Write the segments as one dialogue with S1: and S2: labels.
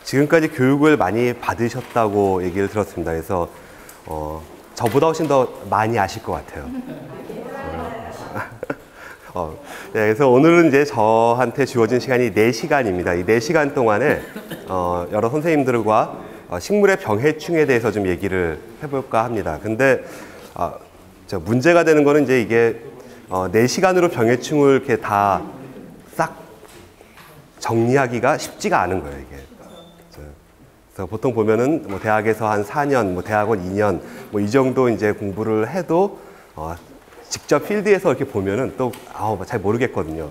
S1: 지금까지 교육을 많이 받으셨다고 얘기를 들었습니다. 그래서 저보다 훨씬 더 많이 아실 것 같아요. 네, 그래서 오늘은 이제 저한테 주어진 시간이 4시간입니다. 이 4시간 동안에 여러 선생님들과 식물의 병해충에 대해서 좀 얘기를 해볼까 합니다. 근데 문제가 되는 거는 이제 이게 4시간으로 병해충을 이렇게 다 싹 정리하기가 쉽지가 않은 거예요, 이게. 그래서 보통 보면은 뭐 대학에서 한 4년, 뭐 대학원 2년, 뭐 이 정도 이제 공부를 해도 직접 필드에서 이렇게 보면은 또 잘 모르겠거든요.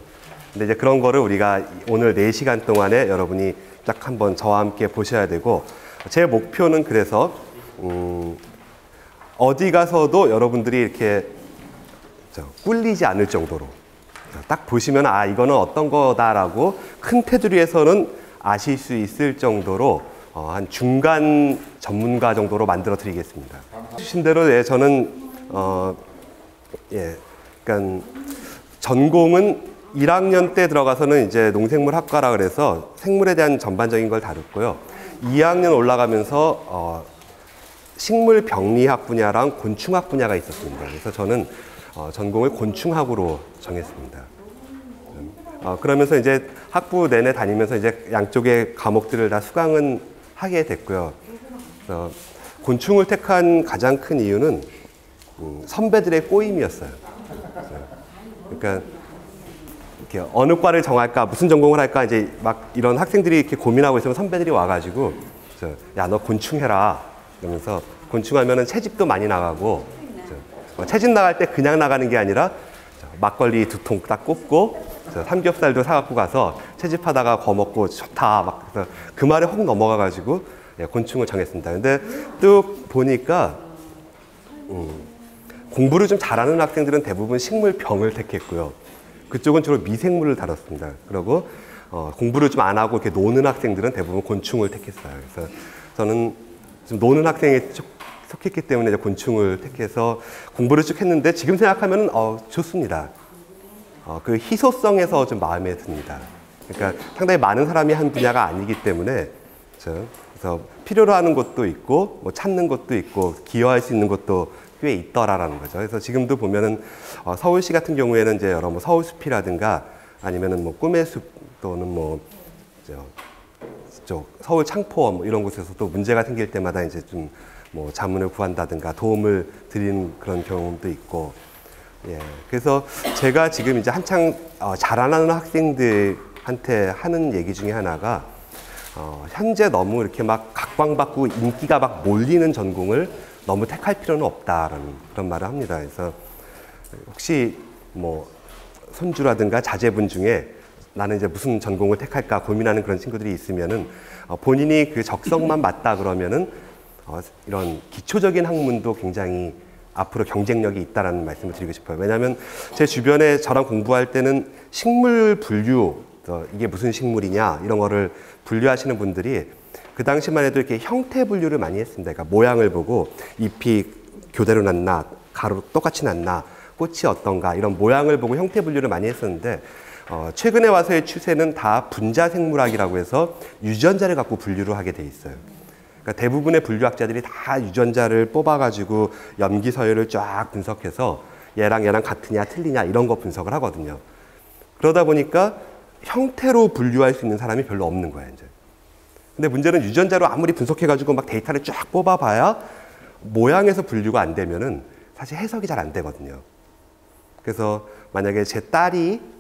S1: 근데 이제 그런 거를 우리가 오늘 4시간 동안에 여러분이 딱 한번 저와 함께 보셔야 되고, 제 목표는 그래서 어디 가서도 여러분들이 이렇게 꿀리지 않을 정도로 딱 보시면 이거는 어떤 거다라고 큰 테두리에서는 아실 수 있을 정도로 한 중간 전문가 정도로 만들어 드리겠습니다. 주신 대로 저는 그러니까 전공은 1학년 때 들어가서는 이제 농생물학과라 그래서 생물에 대한 전반적인 걸 다뤘고요. 2학년 올라가면서 식물병리학 분야랑 곤충학 분야가 있었습니다. 그래서 저는 전공을 곤충학으로 정했습니다. 그러면서 이제 학부 내내 다니면서 이제 양쪽의 과목들을 다 수강은 하게 됐고요. 곤충을 택한 가장 큰 이유는 선배들의 꼬임이었어요. 그러니까 이렇게 어느 과를 정할까, 무슨 전공을 할까 이제 막 이런 학생들이 이렇게 고민하고 있으면 선배들이 와가지고 야, 너 곤충 해라 이러면서 곤충하면은 채집도 많이 나가고 채집 나갈 때 그냥 나가는 게 아니라 막걸리 2통 딱 꽂고 삼겹살도 사갖고 가서 채집하다가 거먹고 좋다 막 그래서 그 말에 혹 넘어가가지고 곤충을 정했습니다. 근데 쭉 보니까 공부를 좀 잘하는 학생들은 대부분 식물병을 택했고요. 그쪽은 주로 미생물을 다뤘습니다. 그리고 공부를 좀 안 하고 이렇게 노는 학생들은 대부분 곤충을 택했어요. 그래서 저는 좀 노는 학생에 속했기 때문에 이제 곤충을 택해서 공부를 쭉 했는데 지금 생각하면 좋습니다. 그 희소성에서 좀 마음에 듭니다. 그러니까 상당히 많은 사람이 한 분야가 아니기 때문에 그래서 필요로 하는 것도 있고 뭐 찾는 것도 있고 기여할 수 있는 것도 꽤 있더라라는 거죠. 그래서 지금도 보면은 서울시 같은 경우에는 이제 여러 뭐 서울숲이라든가 아니면은 뭐 꿈의 숲 또는 뭐 서울 창포원 뭐 이런 곳에서도 문제가 생길 때마다 이제 좀 뭐 자문을 구한다든가 도움을 드리는 그런 경험도 있고, 그래서 제가 지금 이제 한창 자라나는 학생들한테 하는 얘기 중에 하나가 현재 너무 이렇게 막 각광받고 인기가 막 몰리는 전공을 너무 택할 필요는 없다라는 그런 말을 합니다. 그래서 혹시 뭐 손주라든가 자제분 중에 나는 이제 무슨 전공을 택할까 고민하는 그런 친구들이 있으면은 본인이 그 적성만 맞다 그러면은 이런 기초적인 학문도 굉장히 앞으로 경쟁력이 있다라는 말씀을 드리고 싶어요. 왜냐하면 제 주변에 저랑 공부할 때는 식물 분류, 이게 무슨 식물이냐 이런 거를 분류하시는 분들이 그 당시만 해도 이렇게 형태 분류를 많이 했습니다. 그러니까 모양을 보고 잎이 교대로 났나, 가로 똑같이 났나, 꽃이 어떤가 이런 모양을 보고 형태 분류를 많이 했었는데 최근에 와서의 추세는 다 분자생물학이라고 해서 유전자를 갖고 분류를 하게 돼 있어요. 그러니까 대부분의 분류학자들이 다 유전자를 뽑아가지고 염기 서열을 쫙 분석해서 얘랑 같으냐 틀리냐 이런 거 분석을 하거든요. 그러다 보니까 형태로 분류할 수 있는 사람이 별로 없는 거예요, 이제. 근데 문제는 유전자로 아무리 분석해가지고 막 데이터를 쫙 뽑아봐야 모양에서 분류가 안 되면은 사실 해석이 잘 안 되거든요. 그래서 만약에 제 딸이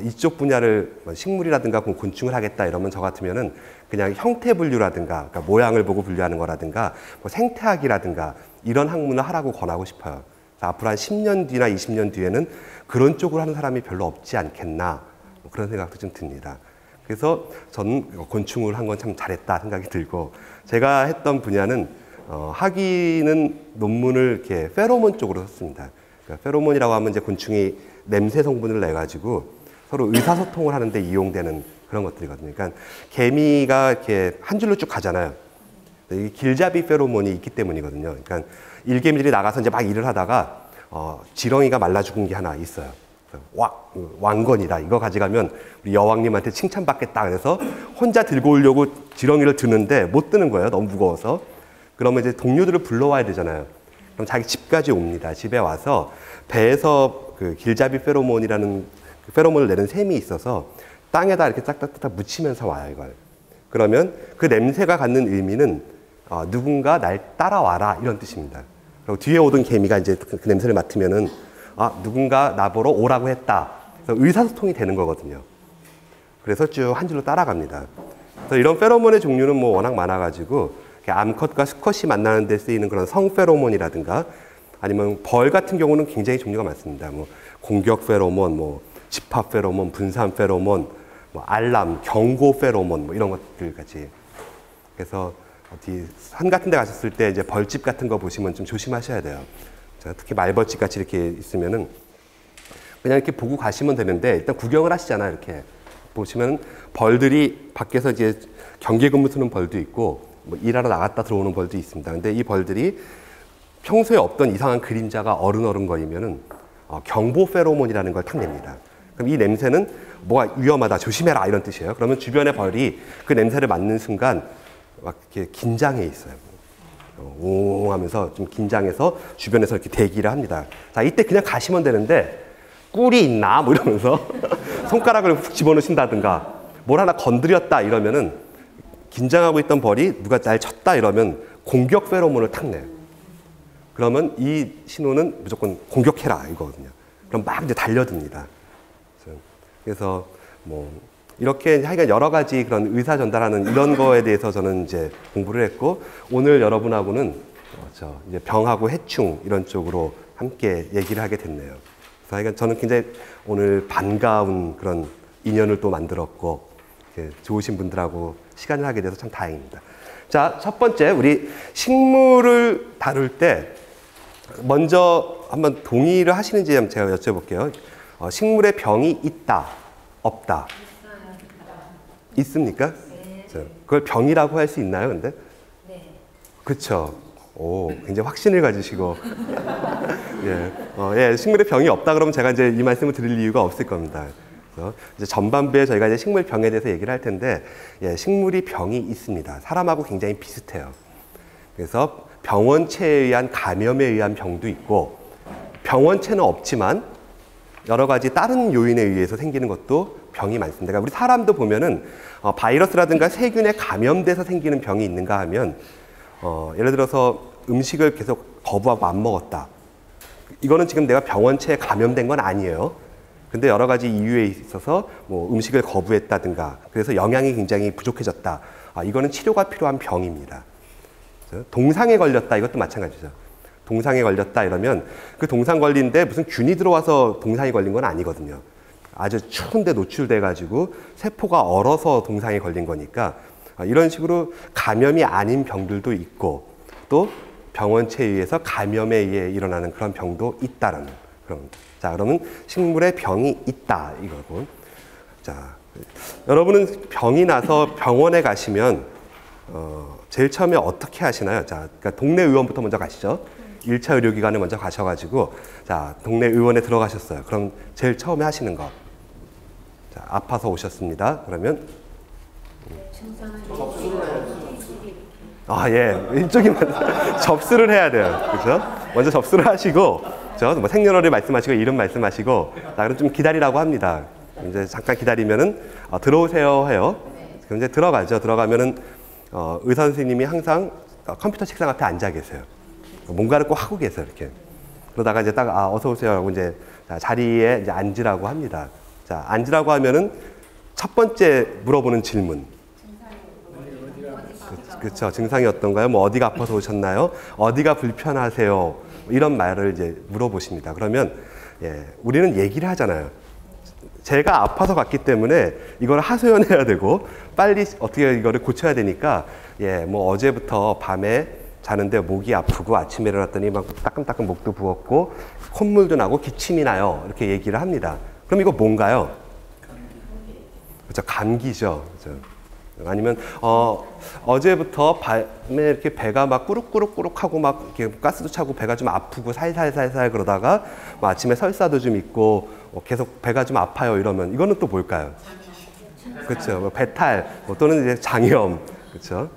S1: 이쪽 분야를 식물이라든가 곤충을 하겠다 이러면 저 같으면은 그냥 형태 분류라든가 그러니까 모양을 보고 분류하는 거라든가 뭐 생태학이라든가 이런 학문을 하라고 권하고 싶어요. 앞으로 한 10년 뒤나 20년 뒤에는 그런 쪽으로 하는 사람이 별로 없지 않겠나 뭐 그런 생각도 좀 듭니다. 그래서 저는 곤충을 한 건 참 잘했다 생각이 들고 제가 했던 분야는 학위는 논문을 이렇게 페로몬 쪽으로 썼습니다. 그러니까 페로몬이라고 하면 이제 곤충이 냄새 성분을 내 가지고 서로 의사소통을 하는데 이용되는 그런 것들이거든요. 그러니까 개미가 이렇게 한 줄로 쭉 가잖아요. 이 길잡이 페로몬이 있기 때문이거든요. 그러니까 일개미들이 나가서 이제 막 일을 하다가 지렁이가 말라 죽은 게 하나 있어요. 왕건이다. 이거 가져가면 우리 여왕님한테 칭찬받겠다. 그래서 혼자 들고 오려고 지렁이를 드는데 못 드는 거예요. 너무 무거워서. 그러면 이제 동료들을 불러와야 되잖아요. 그럼 자기 집까지 옵니다. 집에 와서 배에서 그 길잡이 페로몬이라는 그 페로몬을 내는 샘이 있어서 땅에다 이렇게 딱딱딱 묻히면서 와요, 이걸. 그러면 그 냄새가 갖는 의미는 누군가 날 따라와라 이런 뜻입니다. 그리고 뒤에 오던 개미가 이제 그 냄새를 맡으면은 누군가 나보러 오라고 했다. 그래서 의사소통이 되는 거거든요. 그래서 쭉 한 줄로 따라갑니다. 그래서 이런 페로몬의 종류는 뭐 워낙 많아가지고 암컷과 수컷이 만나는 데 쓰이는 그런 성 페로몬이라든가 아니면 벌 같은 경우는 굉장히 종류가 많습니다. 뭐 공격 페로몬, 뭐 집합 페로몬, 분산 페로몬, 뭐 알람, 경고 페로몬 뭐 이런 것들 같이. 그래서 어디 산 같은 데 가셨을 때 이제 벌집 같은 거 보시면 좀 조심하셔야 돼요. 특히 말벌집 같이 이렇게 있으면은 그냥 이렇게 보고 가시면 되는데 일단 구경을 하시잖아요. 이렇게 보시면 벌들이 밖에서 이제 경계 근무 쓰는 벌도 있고 뭐 일하러 나갔다 들어오는 벌도 있습니다. 근데 이 벌들이 평소에 없던 이상한 그림자가 어른거리면은 경보 페로몬이라는 걸 탁 냅니다. 그럼 이 냄새는 뭐가 위험하다, 조심해라 이런 뜻이에요. 그러면 주변의 벌이 그 냄새를 맡는 순간 막 이렇게 긴장해 있어요. 옹 하면서 좀 긴장해서 주변에서 이렇게 대기를 합니다. 자, 이때 그냥 가시면 되는데 꿀이 있나? 뭐 이러면서 손가락을 훅 집어넣으신다든가 뭘 하나 건드렸다 이러면은 긴장하고 있던 벌이 누가 날 쳤다 이러면 공격 페로몬을 탁 내요. 그러면 이 신호는 무조건 공격해라 이거거든요. 그럼 막 이제 달려듭니다. 그래서 뭐 이렇게 하여간 여러 가지 그런 의사 전달하는 이런 거에 대해서 저는 이제 공부를 했고 오늘 여러분하고는 이제 병하고 해충 이런 쪽으로 함께 얘기를 하게 됐네요. 그래서 하여간 저는 굉장히 오늘 반가운 그런 인연을 또 만들었고 좋으신 분들하고 시간을 하게 돼서 참 다행입니다. 자, 첫 번째 우리 식물을 다룰 때 먼저 한번 동의를 하시는지 한번 제가 여쭤볼게요. 식물에 병이 있다, 없다? 있습니까?
S2: 네.
S1: 그걸 병이라고 할 수 있나요, 근데?
S2: 네.
S1: 그쵸. 오, 굉장히 확신을 가지시고. 예, 식물에 병이 없다 그러면 제가 이제 이 말씀을 드릴 이유가 없을 겁니다. 그래서 이제 전반부에 저희가 이제 식물 병에 대해서 얘기를 할 텐데, 예, 식물이 병이 있습니다. 사람하고 굉장히 비슷해요. 그래서 병원체에 의한 감염에 의한 병도 있고, 병원체는 없지만 여러 가지 다른 요인에 의해서 생기는 것도 병이 많습니다. 그러니까 우리 사람도 보면은 바이러스라든가 세균에 감염돼서 생기는 병이 있는가 하면 예를 들어서 음식을 계속 거부하고 안 먹었다. 이거는 지금 내가 병원체에 감염된 건 아니에요. 근데 여러 가지 이유에 있어서 뭐 음식을 거부했다든가 그래서 영양이 굉장히 부족해졌다. 이거는 치료가 필요한 병입니다. 동상에 걸렸다. 이것도 마찬가지죠. 동상에 걸렸다 이러면 그 동상 걸린데 무슨 균이 들어와서 동상이 걸린 건 아니거든요. 아주 추운데 노출돼 가지고 세포가 얼어서 동상에 걸린 거니까 이런 식으로 감염이 아닌 병들도 있고 또 병원체에 의해서 감염에 의해 일어나는 그런 병도 있다라는 그런. 자, 그러면 식물에 병이 있다 이거고. 자, 여러분은 병이 나서 병원에 가시면 제일 처음에 어떻게 하시나요? 자, 그러니까 동네 의원부터 먼저 가시죠. 1차 의료기관에 먼저 가셔가지고 자, 동네 의원에 들어가셨어요. 그럼 제일 처음에 하시는 거. 자, 아파서 오셨습니다. 그러면 예, 이쪽이 접수를 해야 돼요. 그렇죠? 먼저 접수를 하시고, 그렇죠? 뭐 생년월일 말씀하시고 이름 말씀하시고, 자, 그럼 좀 기다리라고 합니다. 이제 잠깐 기다리면은 들어오세요 해요. 그럼 이제 들어가죠. 들어가면은 의사 선생님이 항상 컴퓨터 책상 앞에 앉아 계세요. 뭔가를 꼭 하고 계세요, 이렇게. 그러다가 이제 딱 어서 오세요 하고 이제 자리에 이제 앉으라고 합니다. 자, 앉으라고 하면은 첫 번째 물어보는 질문. 그렇죠. 증상이 어떤가요? 뭐 어디가 아파서 오셨나요? 어디가 불편하세요? 이런 말을 이제 물어보십니다. 그러면 예, 우리는 얘기를 하잖아요. 제가 아파서 갔기 때문에 이걸 하소연해야 되고 빨리 어떻게 이거를 고쳐야 되니까 예, 뭐 어제부터 밤에 자는데 목이 아프고 아침에 일어났더니 막 따끔따끔 목도 부었고 콧물도 나고 기침이 나요. 이렇게 얘기를 합니다. 그럼 이거 뭔가요? 그렇죠. 감기죠. 그렇죠. 아니면 어제부터 밤에 이렇게 배가 막 꾸룩꾸룩꾸룩하고 막 이렇게 가스도 차고 배가 좀 아프고 살살살살 그러다가 뭐 아침에 설사도 좀 있고 계속 배가 좀 아파요 이러면 이거는 또 뭘까요? 그렇죠. 뭐 배탈 또는 이제 장염. 그렇죠.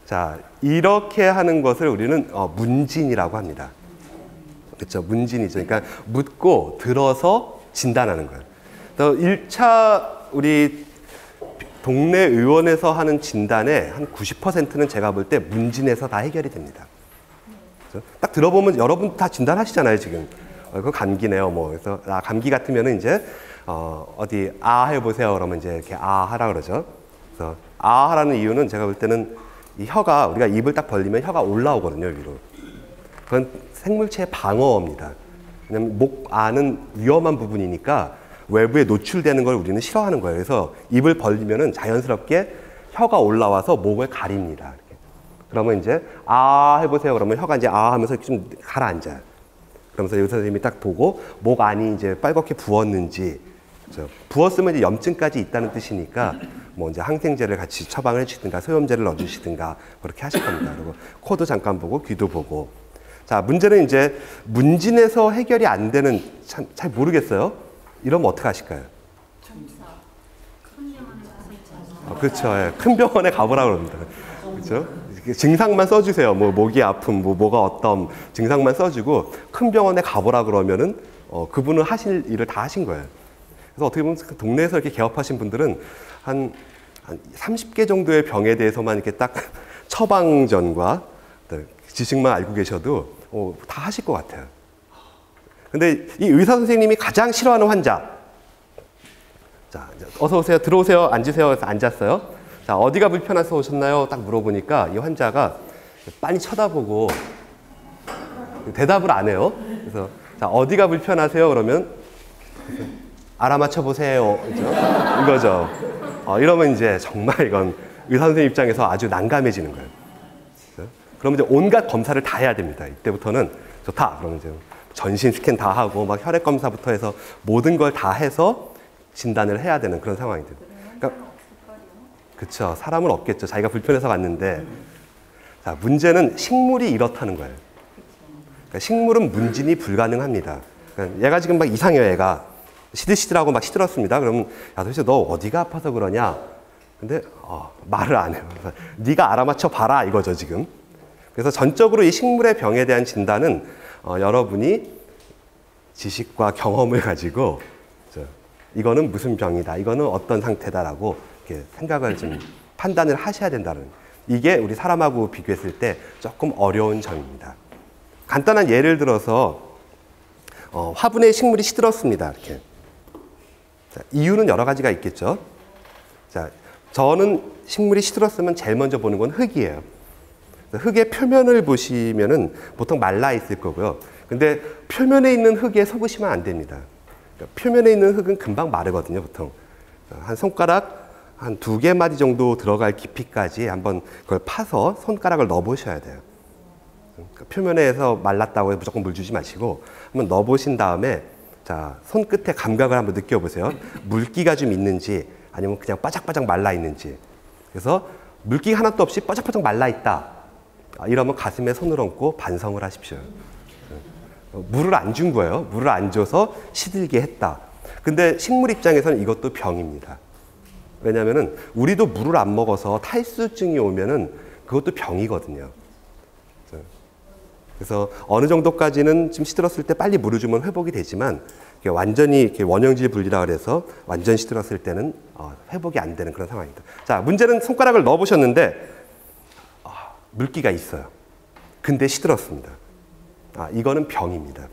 S1: 자, 이렇게 하는 것을 우리는 문진이라고 합니다. 그렇죠. 문진이죠. 그러니까 묻고 들어서 진단하는 거예요. 또 1차 우리 동네 의원에서 하는 진단의 한 90%는 제가 볼 때 문진에서 다 해결이 됩니다. 그렇죠? 딱 들어보면 여러분 다 진단하시잖아요, 지금. 그거 감기네요, 뭐. 그래서 감기 같으면은 이제 어디 해보세요. 그러면 이제 이렇게 하라 그러죠. 그래서 하라는 이유는 제가 볼 때는 이 혀가 우리가 입을 딱 벌리면 혀가 올라오거든요, 위로. 그건 생물체의 방어입니다. 왜냐면 목 안은 위험한 부분이니까 외부에 노출되는 걸 우리는 싫어하는 거예요. 그래서 입을 벌리면은 자연스럽게 혀가 올라와서 목을 가립니다. 이렇게. 그러면 이제 해보세요. 그러면 혀가 이제 하면서 이렇게 좀 가라앉아요. 그러면서 의사 선생님이 딱 보고 목 안이 이제 빨갛게 부었는지, 그렇죠? 부었으면 이제 염증까지 있다는 뜻이니까 뭐 이제 항생제를 같이 처방을 해주시든가 소염제를 넣어주시든가 그렇게 하실 겁니다. 그리고 코도 잠깐 보고 귀도 보고. 자, 문제는 이제 문진에서 해결이 안 되는, 참 잘 모르겠어요. 이러면 어떻게 하실까요? 그렇죠. 예. 큰 병원에 가보라고 합니다. 그렇죠? 증상만 써주세요. 뭐 목이 아픔, 뭐가 어떤 증상만 써주고 큰 병원에 가보라 그러면은 그분은 하실 일을 다 하신 거예요. 그래서 어떻게 보면 동네에서 이렇게 개업하신 분들은 한 30개 정도의 병에 대해서만 이렇게 딱 처방전과 지식만 알고 계셔도 다 하실 것 같아요. 근데 이 의사 선생님이 가장 싫어하는 환자. 자, 어서 오세요. 들어오세요. 앉으세요. 그래서 앉았어요. 자, 어디가 불편해서 오셨나요? 딱 물어보니까 이 환자가 빤히 쳐다보고 대답을 안 해요. 그래서 자, 어디가 불편하세요? 그러면 알아맞혀 보세요. 이거죠. 이러면 이제 정말 이건 의사 선생님 입장에서 아주 난감해지는 거예요. 그러면 이제 온갖 검사를 다 해야 됩니다. 이때부터는 좋다. 그러면 이제 전신 스캔 다 하고 막 혈액 검사부터 해서 모든 걸 다 해서 진단을 해야 되는 그런 상황이 돼요. 그러니까 그렇죠. 사람은 없겠죠. 자기가 불편해서 갔는데. 자, 문제는 식물이 이렇다는 거예요. 그러니까 식물은 문진이 불가능합니다. 그러니까 얘가 지금 막 이상해요. 얘가 시들시들하고 막 시들었습니다. 그러면 야, 도대체 너 어디가 아파서 그러냐? 근데 말을 안 해요. 그래서 네가 알아맞혀 봐라 이거죠 지금. 그래서 전적으로 이 식물의 병에 대한 진단은 여러분이 지식과 경험을 가지고 이거는 무슨 병이다, 이거는 어떤 상태다라고 이렇게 생각을 좀 판단을 하셔야 된다는, 이게 우리 사람하고 비교했을 때 조금 어려운 점입니다. 간단한 예를 들어서 화분에 식물이 시들었습니다. 이렇게. 자, 이유는 여러 가지가 있겠죠. 자, 저는 식물이 시들었으면 제일 먼저 보는 건 흙이에요. 흙의 표면을 보시면은 보통 말라 있을 거고요. 근데 표면에 있는 흙에 속으시면 안 됩니다. 그러니까 표면에 있는 흙은 금방 마르거든요, 보통. 한 손가락 한 2개마디 정도 들어갈 깊이까지 한번 그걸 파서 손가락을 넣어 보셔야 돼요. 그러니까 표면에서 말랐다고 해서 무조건 물 주지 마시고 한번 넣어 보신 다음에 자, 손끝에 감각을 한번 느껴보세요. 물기가 좀 있는지 아니면 그냥 바짝바짝 말라 있는지. 그래서 물기가 하나도 없이 바짝바짝 말라 있다. 이러면 가슴에 손을 얹고 반성을 하십시오. 물을 안 준 거예요. 물을 안 줘서 시들게 했다. 근데 식물 입장에서는 이것도 병입니다. 왜냐하면은 우리도 물을 안 먹어서 탈수증이 오면은 그것도 병이거든요. 그래서 어느 정도까지는 좀 시들었을 때 빨리 물을 주면 회복이 되지만 완전히 이렇게 원형질 분리라 그래서 완전 시들었을 때는 회복이 안 되는 그런 상황입니다. 자, 문제는 손가락을 넣어 보셨는데 물기가 있어요. 근데 시들었습니다. 이거는 병입니다.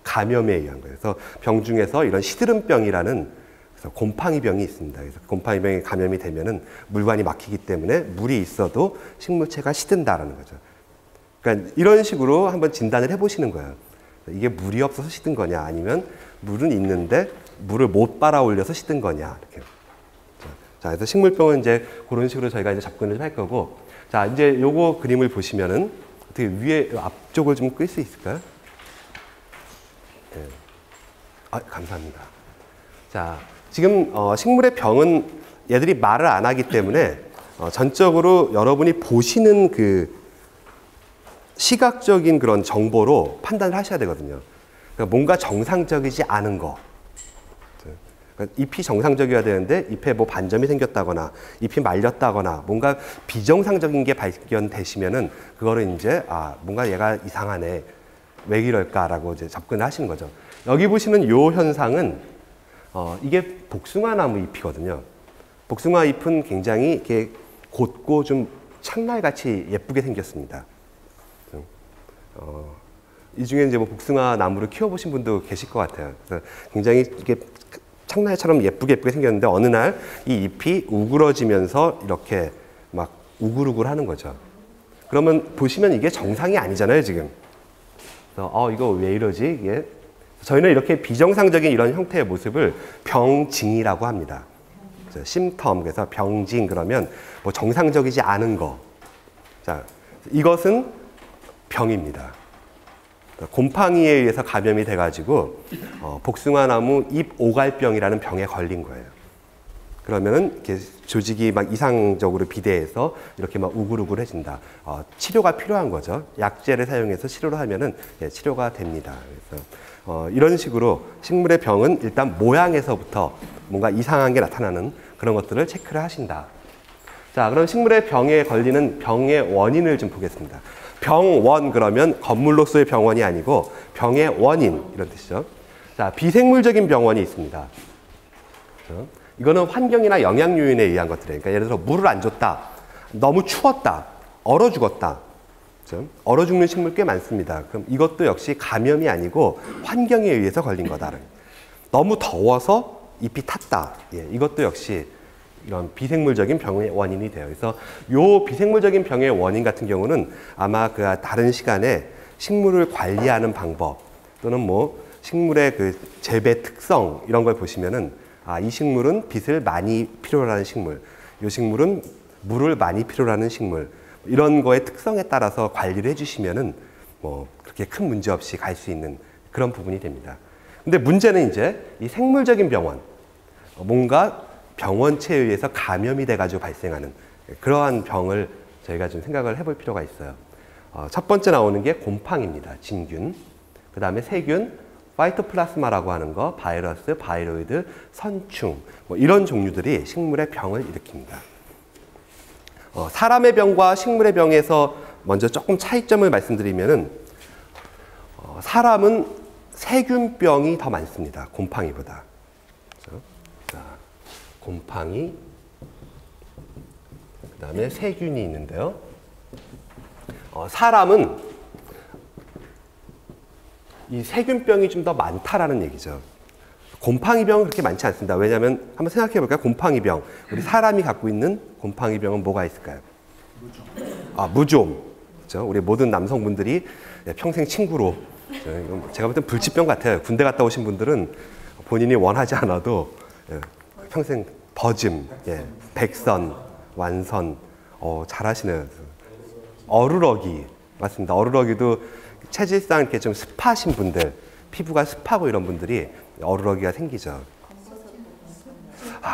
S1: 감염에 의한 거예요. 그래서 병 중에서 이런 시드름병이라는 곰팡이병이 있습니다. 그래서 곰팡이병에 감염이 되면은 물관이 막히기 때문에 물이 있어도 식물체가 시든다라는 거죠. 그러니까 이런 식으로 한번 진단을 해보시는 거예요. 이게 물이 없어서 시든 거냐, 아니면 물은 있는데 물을 못 빨아 올려서 시든 거냐, 이렇게. 자, 그래서 식물병은 이제 그런 식으로 저희가 이제 접근을 할 거고, 자, 이제 요거 그림을 보시면은 어떻게 위에 앞쪽을 좀 끌 수 있을까요? 네. 감사합니다. 자, 지금 식물의 병은 얘들이 말을 안 하기 때문에 전적으로 여러분이 보시는 그 시각적인 그런 정보로 판단을 하셔야 되거든요. 그러니까 뭔가 정상적이지 않은 거, 그러니까 잎이 정상적이어야 되는데 잎에 뭐 반점이 생겼다거나 잎이 말렸다거나 뭔가 비정상적인 게 발견되시면은 그거를 이제 뭔가 얘가 이상하네. 왜 이럴까라고 이제 접근하시는 거죠. 여기 보시는 요 현상은 이게 복숭아 나무 잎이거든요. 복숭아 잎은 굉장히 이렇게 곧고 좀 창날같이 예쁘게 생겼습니다. 이 중에 이제 뭐 복숭아 나무를 키워보신 분도 계실 것 같아요. 그래서 굉장히 이게 창날처럼 예쁘게 생겼는데 어느 날 이 잎이 우그러지면서 이렇게 막 우글우글 하는 거죠. 그러면 보시면 이게 정상이 아니잖아요, 지금. 그래서 이거 왜 이러지? 이게 저희는 이렇게 비정상적인 이런 형태의 모습을 병징이라고 합니다. 심텀, 그래서 병징 그러면 뭐 정상적이지 않은 거. 자, 이것은 병입니다. 곰팡이에 의해서 감염이 돼가지고 복숭아 나무 잎 오갈병이라는 병에 걸린 거예요. 그러면은 이렇게 조직이 막 이상적으로 비대해서 이렇게 막 우글우글해진다. 치료가 필요한 거죠. 약제를 사용해서 치료를 하면은 치료가 됩니다. 그래서 이런 식으로 식물의 병은 일단 모양에서부터 뭔가 이상한 게 나타나는 그런 것들을 체크를 하신다. 자, 그럼 식물의 병에 걸리는 병의 원인을 좀 보겠습니다. 병원 그러면 건물로서의 병원이 아니고 병의 원인 이런 뜻이죠. 자, 비생물적인 병원이 있습니다. 이거는 환경이나 영양 요인에 의한 것들이에요. 그러니까 예를 들어 물을 안 줬다, 너무 추웠다, 얼어 죽었다. 그렇죠? 얼어 죽는 식물 꽤 많습니다. 그럼 이것도 역시 감염이 아니고 환경에 의해서 걸린 거다. 너무 더워서 잎이 탔다. 이것도 역시 이런 비생물적인 병의 원인이 돼요. 그래서 요 비생물적인 병의 원인 같은 경우는 아마 그 다른 시간에 식물을 관리하는 방법 또는 뭐 식물의 그 재배 특성 이런 걸 보시면은 이 식물은 빛을 많이 필요로 하는 식물, 이 식물은 물을 많이 필요로 하는 식물 이런 거의 특성에 따라서 관리를 해주시면은 뭐 그렇게 큰 문제 없이 갈 수 있는 그런 부분이 됩니다. 근데 문제는 이제 이 생물적인 병원, 뭔가 병원체에 의해서 감염이 돼가지고 발생하는 그러한 병을 저희가 좀 생각을 해볼 필요가 있어요. 첫 번째 나오는 게 곰팡이입니다. 진균. 그 다음에 세균, 파이토플라스마라고 하는 거, 바이러스, 바이로이드, 선충 뭐 이런 종류들이 식물의 병을 일으킵니다. 사람의 병과 식물의 병에서 먼저 조금 차이점을 말씀드리면은 사람은 세균병이 더 많습니다. 곰팡이보다. 자, 곰팡이, 그 다음에 세균이 있는데요. 사람은 이 세균병이 좀 더 많다라는 얘기죠. 곰팡이병은 그렇게 많지 않습니다. 왜냐하면 한번 생각해 볼까요? 곰팡이병. 우리 사람이 갖고 있는 곰팡이병은 뭐가 있을까요? 무좀. 그렇죠? 우리 모든 남성분들이 평생 친구로. 제가 볼 땐 불치병 같아요. 군대 갔다 오신 분들은 본인이 원하지 않아도 평생 버짐, 백선, 완선, 잘하시네요. 어루러기. 맞습니다. 어루러기도 체질상 이렇게 좀 습하신 분들, 피부가 습하고 이런 분들이 어루러기가 생기죠.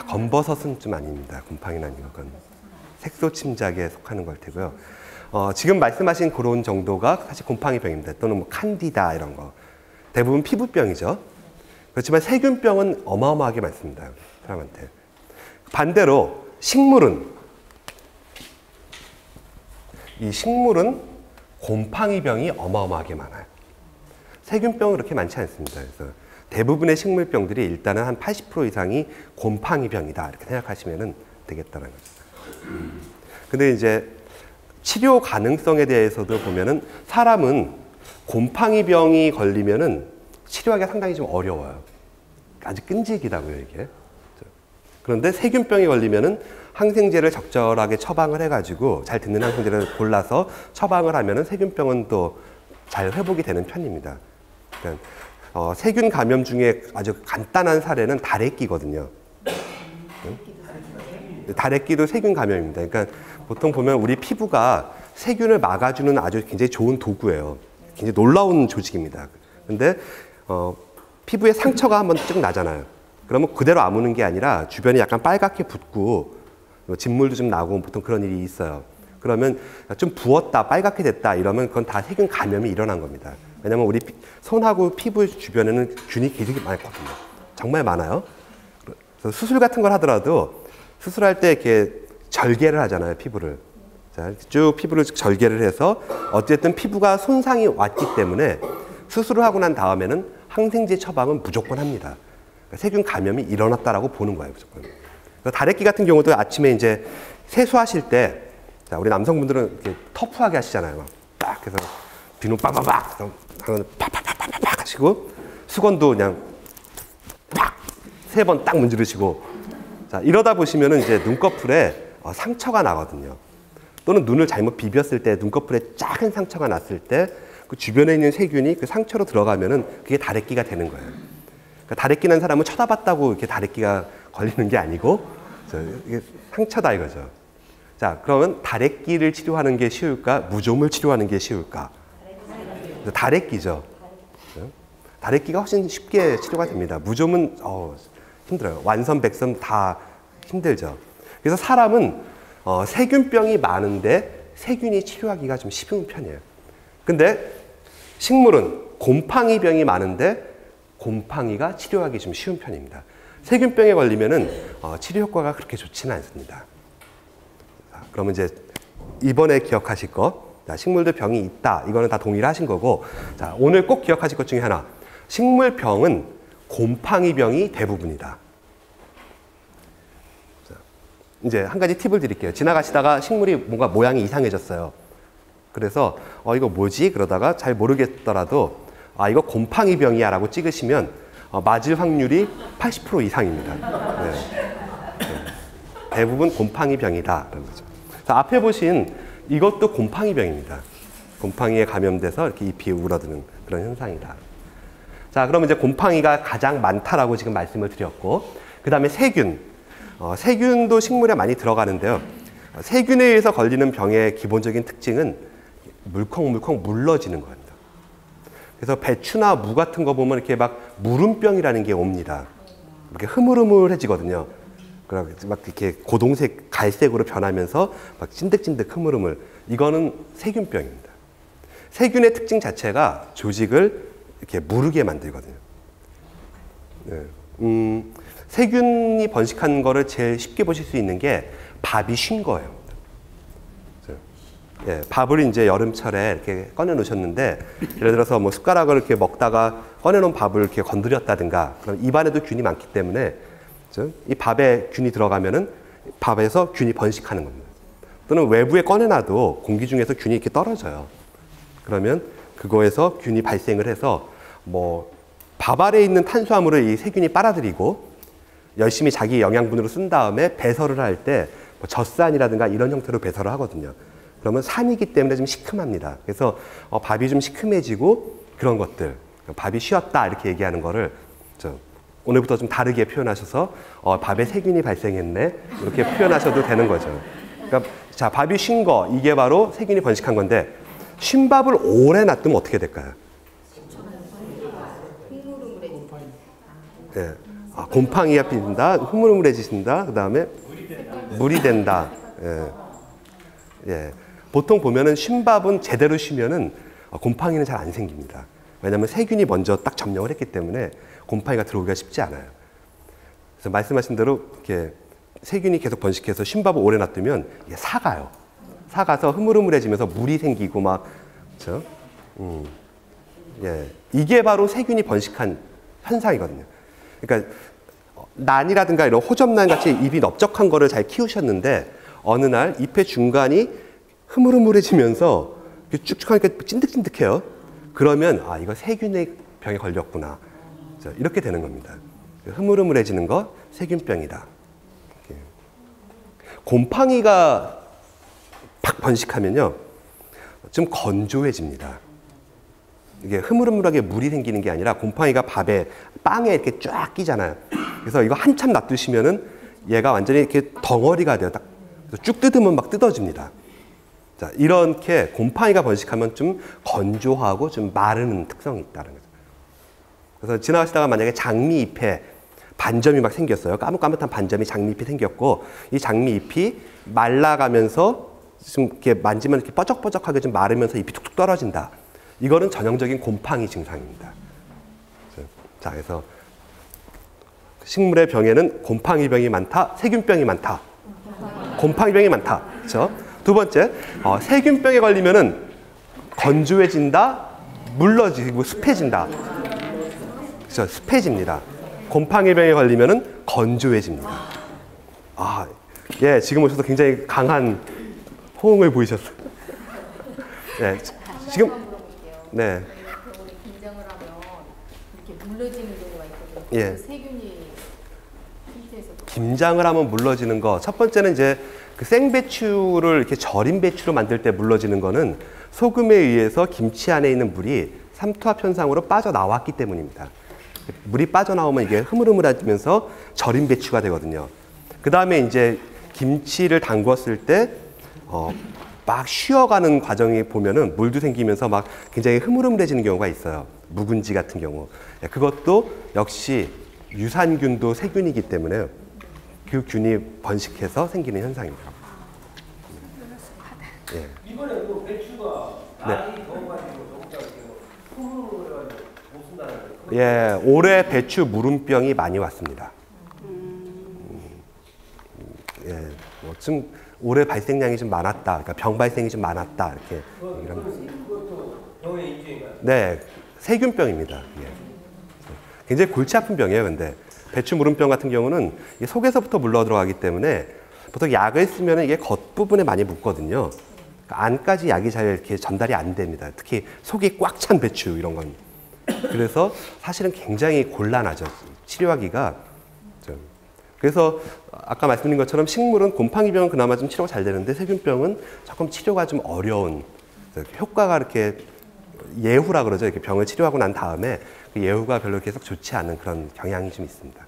S1: 검버섯은 좀 아닙니다. 곰팡이는 아니고 그건 색소 침작에 속하는 걸 테고요. 지금 말씀하신 그런 정도가 사실 곰팡이병입니다. 또는 뭐 칸디다 이런 거. 대부분 피부병이죠. 그렇지만 세균병은 어마어마하게 많습니다. 사람한테. 반대로 식물은 곰팡이병이 어마어마하게 많아요. 세균병은 그렇게 많지 않습니다. 그래서 대부분의 식물병들이 일단은 한 80% 이상이 곰팡이병이다 이렇게 생각하시면 되겠다는 거죠. 근데 이제 치료 가능성에 대해서도 보면은 사람은 곰팡이병이 걸리면은 치료하기가 상당히 좀 어려워요. 아주 끈질기다고요, 이게. 그런데 세균병이 걸리면은 항생제를 적절하게 처방을 해가지고 잘 듣는 항생제를 골라서 처방을 하면은 세균병은 또 잘 회복이 되는 편입니다. 그러니까 세균 감염 중에 아주 간단한 사례는 다래끼거든요. 다래끼도 세균 감염입니다. 그러니까 보통 보면 우리 피부가 세균을 막아주는 아주 굉장히 좋은 도구예요. 굉장히 놀라운 조직입니다. 근데 피부에 상처가 한번 쭉 나잖아요. 그러면 그대로 아무는 게 아니라 주변이 약간 빨갛게 붓고 진물도 좀 나고 보통 그런 일이 있어요. 그러면 좀 부었다, 빨갛게 됐다 이러면 그건 다 세균 감염이 일어난 겁니다. 왜냐하면 우리 손하고 피부 주변에는 균이 되게 많거든요. 정말 많아요. 그래서 수술 같은 걸 하더라도 수술할 때 이렇게 절개를 하잖아요, 피부를. 자, 쭉 피부를 절개를 해서 어쨌든 피부가 손상이 왔기 때문에 수술을 하고 난 다음에는 항생제 처방은 무조건 합니다. 그러니까 세균 감염이 일어났다라고 보는 거예요, 무조건. 다래끼 같은 경우도 아침에 이제 세수하실 때, 자, 우리 남성분들은 이렇게 터프하게 하시잖아요. 막 딱 해서 비누 빡빡빡 하면 팍팍팍팍팍 하시고, 수건도 그냥 팍 3번 딱 문지르시고, 자, 이러다 보시면은 이제 눈꺼풀에 상처가 나거든요. 또는 눈을 잘못 비볐을 때 눈꺼풀에 작은 상처가 났을 때 그 주변에 있는 세균이 그 상처로 들어가면은 그게 다래끼가 되는 거예요. 그러니까 다래끼 난 사람은 쳐다봤다고 이렇게 다래끼가 걸리는 게 아니고 이게 상처다 이거죠. 자, 그러면 다래끼를 치료하는 게 쉬울까? 무좀을 치료하는 게 쉬울까? 다래끼죠. 다래끼가 훨씬 쉽게 치료가 됩니다. 무좀은 힘들어요. 완선, 백선 다 힘들죠. 그래서 사람은 세균병이 많은데 세균이 치료하기가 좀 쉬운 편이에요. 근데 식물은 곰팡이병이 많은데 곰팡이가 치료하기 좀 쉬운 편입니다. 세균병에 걸리면은 치료 효과가 그렇게 좋지는 않습니다. 자, 그러면 이제 이번에 기억하실 거, 자, 식물도 병이 있다. 이거는 다 동일하신 거고, 자, 오늘 꼭 기억하실 것 중에 하나, 식물병은 곰팡이병이 대부분이다. 자, 이제 한 가지 팁을 드릴게요. 지나가시다가 식물이 뭔가 모양이 이상해졌어요. 그래서 이거 뭐지? 그러다가 잘 모르겠더라도 이거 곰팡이병이야 라고 찍으시면 맞을 확률이 80% 이상입니다. 네. 네. 대부분 곰팡이병이다. 그런 거죠. 자, 앞에 보신 이것도 곰팡이병입니다. 곰팡이에 감염돼서 이렇게 잎이 울어드는 그런 현상이다. 자, 그럼 이제 곰팡이가 가장 많다라고 지금 말씀을 드렸고, 그 다음에 세균. 세균도 식물에 많이 들어가는데요. 세균에 의해서 걸리는 병의 기본적인 특징은 물컹물컹 물러지는 겁니다. 그래서 배추나 무 같은 거 보면 이렇게 막 무름병이라는 게 옵니다. 이렇게 흐물흐물해지거든요. 그리고 막 이렇게 고동색, 갈색으로 변하면서 막 찐득찐득 흐물흐물. 이거는 세균병입니다. 세균의 특징 자체가 조직을 이렇게 무르게 만들거든요. 네. 세균이 번식한 거를 제일 쉽게 보실 수 있는 게 밥이 쉰 거예요. 예, 밥을 이제 여름철에 이렇게 꺼내 놓으셨는데, 예를 들어서 뭐 숟가락을 이렇게 먹다가 꺼내 놓은 밥을 이렇게 건드렸다든가, 그럼 입안에도 균이 많기 때문에, 이 밥에 균이 들어가면은 밥에서 균이 번식하는 겁니다. 또는 외부에 꺼내놔도 공기 중에서 균이 이렇게 떨어져요. 그러면 그거에서 균이 발생을 해서 뭐 밥 아래에 있는 탄수화물을 이 세균이 빨아들이고 열심히 자기 영양분으로 쓴 다음에 배설을 할 때 뭐 젖산이라든가 이런 형태로 배설을 하거든요. 그러면 산이기 때문에 좀 시큼합니다. 그래서 밥이 좀 시큼해지고 그런 것들, 밥이 쉬었다 이렇게 얘기하는 거를 오늘부터 좀 다르게 표현하셔서 밥에 세균이 발생했네 이렇게 표현하셔도 되는 거죠. 그러니까 자, 밥이 쉰 거, 이게 바로 세균이 번식한 건데, 쉰 밥을 오래 놔두면 어떻게 될까요? 네. 곰팡이가 핀다, 흐물흐물해지신다, 그 다음에 물이 된다. 예. 예. 보통 보면은 쉰 밥은 제대로 쉬면은 곰팡이는 잘 안 생깁니다. 왜냐하면 세균이 먼저 딱 점령을 했기 때문에 곰팡이가 들어오기가 쉽지 않아요. 그래서 말씀하신 대로 이렇게 세균이 계속 번식해서 쉰 밥을 오래 놔두면 이게 사가요. 사가서 흐물흐물해지면서 물이 생기고 막, 그렇죠? 예. 이게 바로 세균이 번식한 현상이거든요. 그러니까 난이라든가 이런 호접란 같이 잎이 넓적한 거를 잘 키우셨는데 어느 날 잎의 중간이 흐물흐물해지면서 쭉쭉하니까 찐득찐득해요. 그러면 이거 세균의 병에 걸렸구나. 이렇게 되는 겁니다. 흐물흐물해지는 거 세균병이다. 이렇게. 곰팡이가 팍 번식하면요, 좀 건조해집니다. 이게 흐물흐물하게 물이 생기는 게 아니라 곰팡이가 밥에 빵에 이렇게 쫙 끼잖아요. 그래서 이거 한참 놔두시면은 얘가 완전히 이렇게 덩어리가 돼요. 딱 쭉 뜯으면 막 뜯어집니다. 자, 이렇게 곰팡이가 번식하면 좀 건조하고 좀 마르는 특성이 있다는 거죠. 그래서 지나가시다가 만약에 장미잎에 반점이 막 생겼어요. 까뭇까뭇한 반점이 장미잎이 생겼고, 이 장미잎이 말라가면서 좀 이렇게 만지면 이렇게 뻐적뻐적하게 좀 마르면서 잎이 툭툭 떨어진다. 이거는 전형적인 곰팡이 증상입니다. 자, 그래서 식물의 병에는 곰팡이병이 많다, 세균병이 많다. 곰팡이병이 많다. 그렇죠? 두 번째, 세균병에 걸리면은 건조해진다, 물러지고 습해진다. 그렇죠? 습해집니다. 곰팡이병에 걸리면은 건조해집니다. 아, 예, 지금 오셔서 굉장히 강한 호응을 보이셨어요. 네, 지금 네.
S2: 병원에 김장을 하면 이렇게 물러지는 경우가 있거든요.
S1: 예.
S2: 그 세균이 상태에서
S1: 김장을 하면 물러지는 거. 첫 번째는 이제 그 생배추를 이렇게 절인 배추로 만들 때 물러지는 거는 소금에 의해서 김치 안에 있는 물이 삼투압 현상으로 빠져나왔기 때문입니다. 물이 빠져나오면 이게 흐물흐물해지면서 절인 배추가 되거든요. 그 다음에 이제 김치를 담궜을 때, 막 쉬어가는 과정이 보면은 물도 생기면서 막 굉장히 흐물흐물해지는 경우가 있어요. 묵은지 같은 경우. 그것도 역시 유산균도 세균이기 때문에 그 균이 번식해서 생기는 현상입니다. 예.
S3: 이번에 그 배추가 날이 더워가지고 흐물흐물 해가지고 못 쓴다는 거예요.
S1: 예, 올해 배추 무름병이 많이 왔습니다. 예, 뭐 좀 올해 발생량이 좀 많았다. 그러니까 병 발생이 좀 많았다. 이렇게 얘기를 합니다.
S3: 그것도 병의 일종인가요?
S1: 네, 세균병입니다. 예. 굉장히 골치 아픈 병이에요. 근데 배추 무름병 같은 경우는 이게 속에서부터 물러 들어가기 때문에 보통 약을 쓰면 이게 겉부분에 많이 묻거든요. 그러니까 안까지 약이 잘 이렇게 전달이 안 됩니다. 특히 속이 꽉 찬 배추 이런 건. 그래서 사실은 굉장히 곤란하죠. 치료하기가 좀. 그래서 아까 말씀드린 것처럼 식물은 곰팡이병은 그나마 좀 치료가 잘 되는데 세균병은 조금 치료가 좀 어려운, 효과가 이렇게 예후라 그러죠. 이렇게 병을 치료하고 난 다음에 그 예후가 별로 계속 좋지 않은 그런 경향이 좀 있습니다.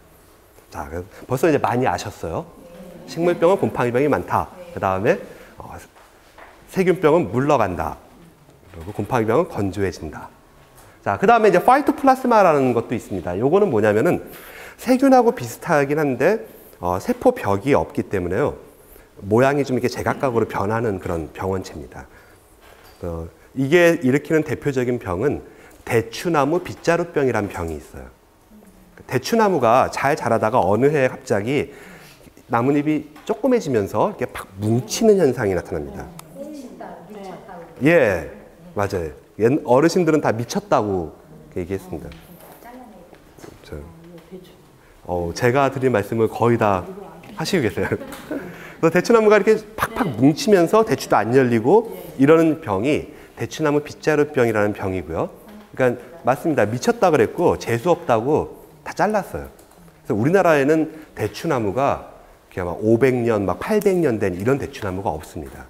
S1: 자, 벌써 이제 많이 아셨어요. 식물병은 곰팡이병이 많다. 그 다음에 세균병은 물러간다. 그리고 곰팡이병은 건조해진다. 자, 그 다음에 이제 파이토플라스마라는 것도 있습니다. 요거는 뭐냐면은 세균하고 비슷하긴 한데 세포벽이 없기 때문에요. 모양이 좀 이렇게 제각각으로 변하는 그런 병원체입니다. 이게 일으키는 대표적인 병은 대추나무 빗자루병이라는 병이 있어요. 대추나무가 잘 자라다가 어느 해에 갑자기 나뭇잎이 조그매지면서 이렇게 팍 뭉치는 현상이 나타납니다.
S2: 미쳤다고.
S1: 예, 맞아요. 어르신들은 다 미쳤다고 얘기했습니다. 제가 드린 말씀을 거의 다 하시고 계세요. 그래서 대추나무가 이렇게 팍팍 뭉치면서 대추도 안 열리고 이러는 병이 대추나무 빗자루병이라는 병이고요. 그러니까 맞습니다. 미쳤다 그랬고 재수 없다고 다 잘랐어요. 그래서 우리나라에는 대추나무가 막 500년, 막 800년 된 이런 대추나무가 없습니다.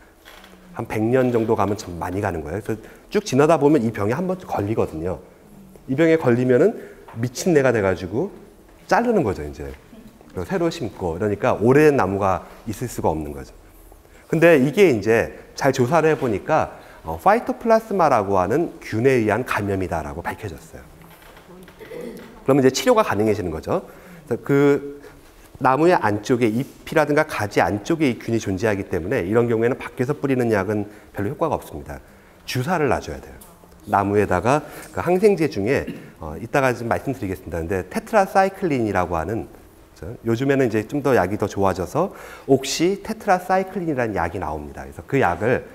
S1: 한 100년 정도 가면 참 많이 가는 거예요. 그래서 쭉 지나다 보면 이 병에 한 번 걸리거든요. 이 병에 걸리면은 미친 내가 돼가지고 자르는 거죠, 이제. 그리고 새로 심고. 그러니까 오래된 나무가 있을 수가 없는 거죠. 근데 이게 이제 잘 조사를 해보니까 파이토플라스마라고 하는 균에 의한 감염이다라고 밝혀졌어요. 그러면 이제 치료가 가능해지는 거죠. 그래서 그 나무의 안쪽에 잎이라든가 가지 안쪽에 이 균이 존재하기 때문에 이런 경우에는 밖에서 뿌리는 약은 별로 효과가 없습니다. 주사를 놔줘야 돼요. 나무에다가 그 항생제 중에 이따가 좀 말씀드리겠습니다. 근데 테트라사이클린이라고 하는 요즘에는 이제 좀 더 약이 더 좋아져서 옥시 테트라사이클린이라는 약이 나옵니다. 그래서 그 약을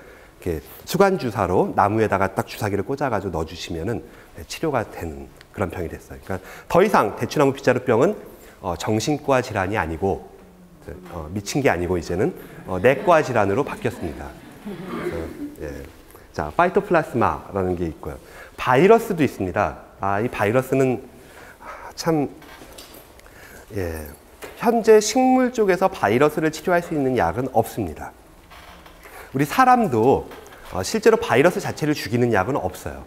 S1: 이렇게 수간 주사로 나무에다가 딱 주사기를 꽂아가지고 넣어주시면은 치료가 되는 그런 병이 됐어요. 그러니까 더 이상 대추나무 빗자루병은 정신과 질환이 아니고 미친 게 아니고 이제는 내과 질환으로 바뀌었습니다. 그래서, 예. 자, 파이토플라스마라는 게 있고요. 바이러스도 있습니다. 이 바이러스는 참 현재 식물 쪽에서 바이러스를 치료할 수 있는 약은 없습니다. 우리 사람도 실제로 바이러스 자체를 죽이는 약은 없어요.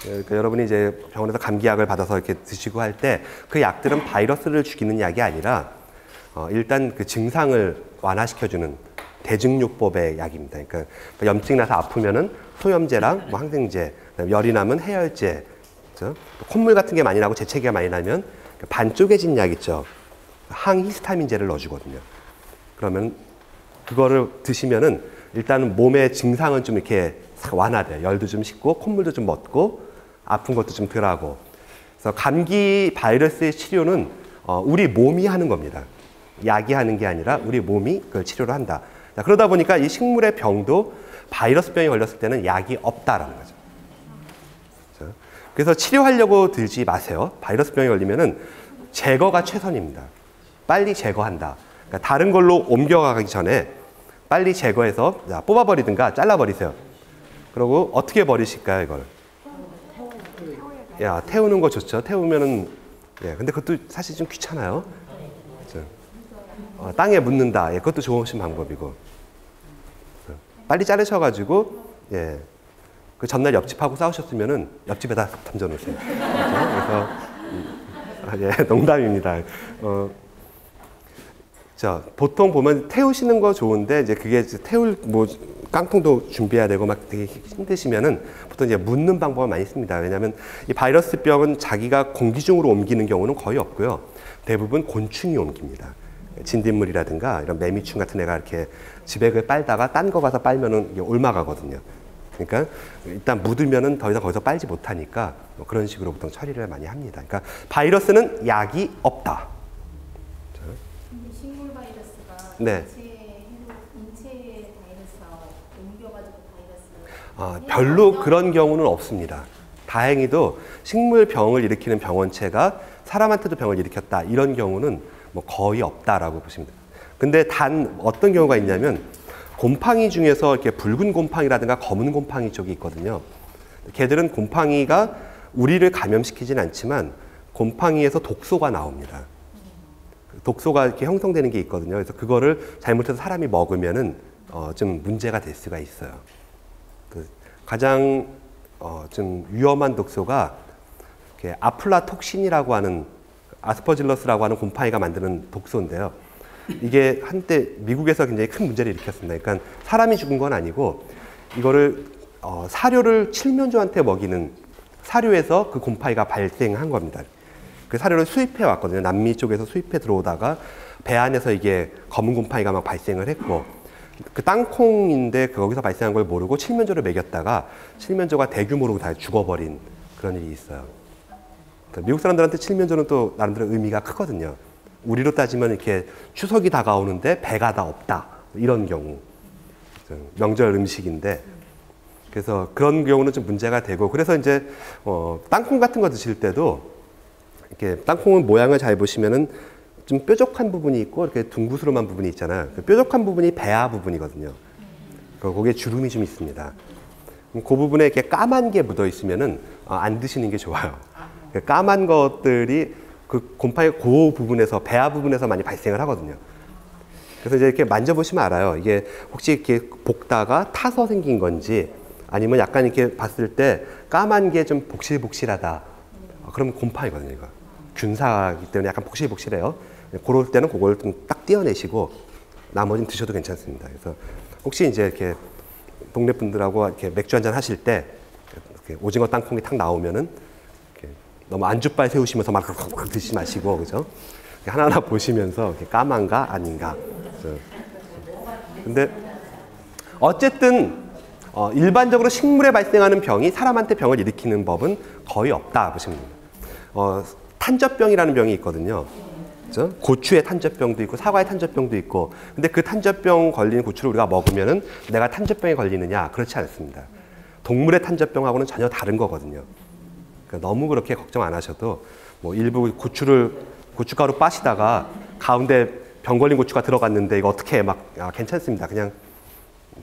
S1: 그러니까 여러분이 이제 병원에서 감기약을 받아서 이렇게 드시고 할 때 그 약들은 바이러스를 죽이는 약이 아니라 일단 그 증상을 완화시켜주는 대증요법의 약입니다. 그러니까 염증 나서 아프면은 소염제랑 뭐 항생제, 열이 나면 해열제, 그렇죠? 콧물 같은 게 많이 나고 재채기가 많이 나면 반쪽해진 약 있죠. 항히스타민제를 넣어주거든요. 그러면 그거를 드시면은 일단은 몸의 증상은 좀 이렇게 완화돼요. 열도 좀 식고 콧물도 좀 멎고 아픈 것도 좀 덜하고. 그래서 감기 바이러스의 치료는 우리 몸이 하는 겁니다. 약이 하는 게 아니라 우리 몸이 그걸 치료를 한다. 자, 그러다 보니까 이 식물의 병도 바이러스 병이 걸렸을 때는 약이 없다라는 거죠. 자, 그래서 치료하려고 들지 마세요. 바이러스 병이 걸리면은 제거가 최선입니다. 빨리 제거한다. 그러니까 다른 걸로 옮겨가기 전에 빨리 제거해서 뽑아버리든가 잘라버리세요. 그리고 어떻게 버리실까요, 이걸? 야, 태우는 거 좋죠. 태우면은, 예, 근데 그것도 사실 좀 귀찮아요. 땅에 묻는다. 예, 그것도 좋으신 방법이고. 빨리 자르셔가지고, 예, 그 전날 옆집하고 싸우셨으면은 옆집에다 던져놓으세요. 그래서, 예, 농담입니다. 자, 보통 보면 태우시는 거 좋은데, 이제 그게 태울, 뭐, 깡통도 준비해야 되고 막 되게 힘드시면은 보통 이제 묻는 방법을 많이 씁니다. 왜냐하면 이 바이러스 병은 자기가 공기 중으로 옮기는 경우는 거의 없고요. 대부분 곤충이 옮깁니다. 진딧물이라든가 이런 매미충 같은 애가 이렇게 지백을 빨다가 딴 거 가서 빨면은 이게 옮아가거든요. 그러니까 일단 묻으면은 더 이상 거기서 빨지 못하니까 뭐 그런 식으로 보통 처리를 많이 합니다. 그러니까 바이러스는 약이 없다.
S2: 근데 식물 바이러스가
S1: 네.
S2: 인체의 바이러스와 옮겨가지고 바이러스.
S1: 별로 그런 경우는 없습니다. 다행히도 식물병을 일으키는 병원체가 사람한테도 병을 일으켰다. 이런 경우는 뭐 거의 없다라고 보시면 됩니다. 근데 단 어떤 경우가 있냐면 곰팡이 중에서 이렇게 붉은 곰팡이라든가 검은 곰팡이 쪽이 있거든요. 걔들은 곰팡이가 우리를 감염시키진 않지만 곰팡이에서 독소가 나옵니다. 독소가 이렇게 형성되는 게 있거든요. 그래서 그거를 잘못해서 사람이 먹으면은 좀 문제가 될 수가 있어요. 그 가장 좀 위험한 독소가 이렇게 아플라톡신이라고 하는 아스퍼질러스라고 하는 곰팡이가 만드는 독소인데요. 이게 한때 미국에서 굉장히 큰 문제를 일으켰습니다. 그러니까 사람이 죽은 건 아니고 이거를 사료를 칠면조한테 먹이는 사료에서 그 곰팡이가 발생한 겁니다. 그 사료를 수입해 왔거든요. 남미 쪽에서 수입해 들어오다가 배 안에서 이게 검은 곰팡이가 막 발생을 했고 그 땅콩인데 거기서 발생한 걸 모르고 칠면조를 먹였다가 칠면조가 대규모로 다 죽어버린 그런 일이 있어요. 미국 사람들한테 칠면조는 또 나름대로 의미가 크거든요. 우리로 따지면 이렇게 추석이 다가오는데 배가 다 없다. 이런 경우. 명절 음식인데. 그래서 그런 경우는 좀 문제가 되고. 그래서 이제, 땅콩 같은 거 드실 때도 이렇게 땅콩은 모양을 잘 보시면은 좀 뾰족한 부분이 있고 이렇게 둥구스름한 부분이 있잖아요. 그 뾰족한 부분이 배아 부분이거든요. 거기에 주름이 좀 있습니다. 그 부분에 이렇게 까만 게 묻어 있으면은 안 드시는 게 좋아요. 까만 것들이 그 곰팡이 그 부분에서 배아 부분에서 많이 발생을 하거든요. 그래서 이제 이렇게 만져보시면 알아요. 이게 혹시 이렇게 볶다가 타서 생긴 건지 아니면 약간 이렇게 봤을 때 까만 게 좀 복실복실하다. 그러면 곰팡이거든요. 이거 균사이기 때문에 약간 복실복실해요. 그럴 때는 그걸 좀 딱 떼어내시고 나머지는 드셔도 괜찮습니다. 그래서 혹시 이제 이렇게 동네 분들하고 이렇게 맥주 한잔 하실 때 이렇게 오징어 땅콩이 탁 나오면은 너무 안주빨 세우시면서 막 드시지 마시고, 그죠? 하나하나 보시면서 까만가 아닌가. 근데 어쨌든 일반적으로 식물에 발생하는 병이 사람한테 병을 일으키는 법은 거의 없다 보시면 됩니다. 탄저병이라는 병이 있거든요. 그죠? 고추의 탄저병도 있고 사과의 탄저병도 있고. 근데 그 탄저병 걸린 고추를 우리가 먹으면은 내가 탄저병에 걸리느냐? 그렇지 않습니다. 동물의 탄저병하고는 전혀 다른 거거든요. 너무 그렇게 걱정 안 하셔도 뭐 일부 고춧가루 빠시다가 가운데 병 걸린 고추가 들어갔는데 이거 어떻게 막 괜찮습니다. 그냥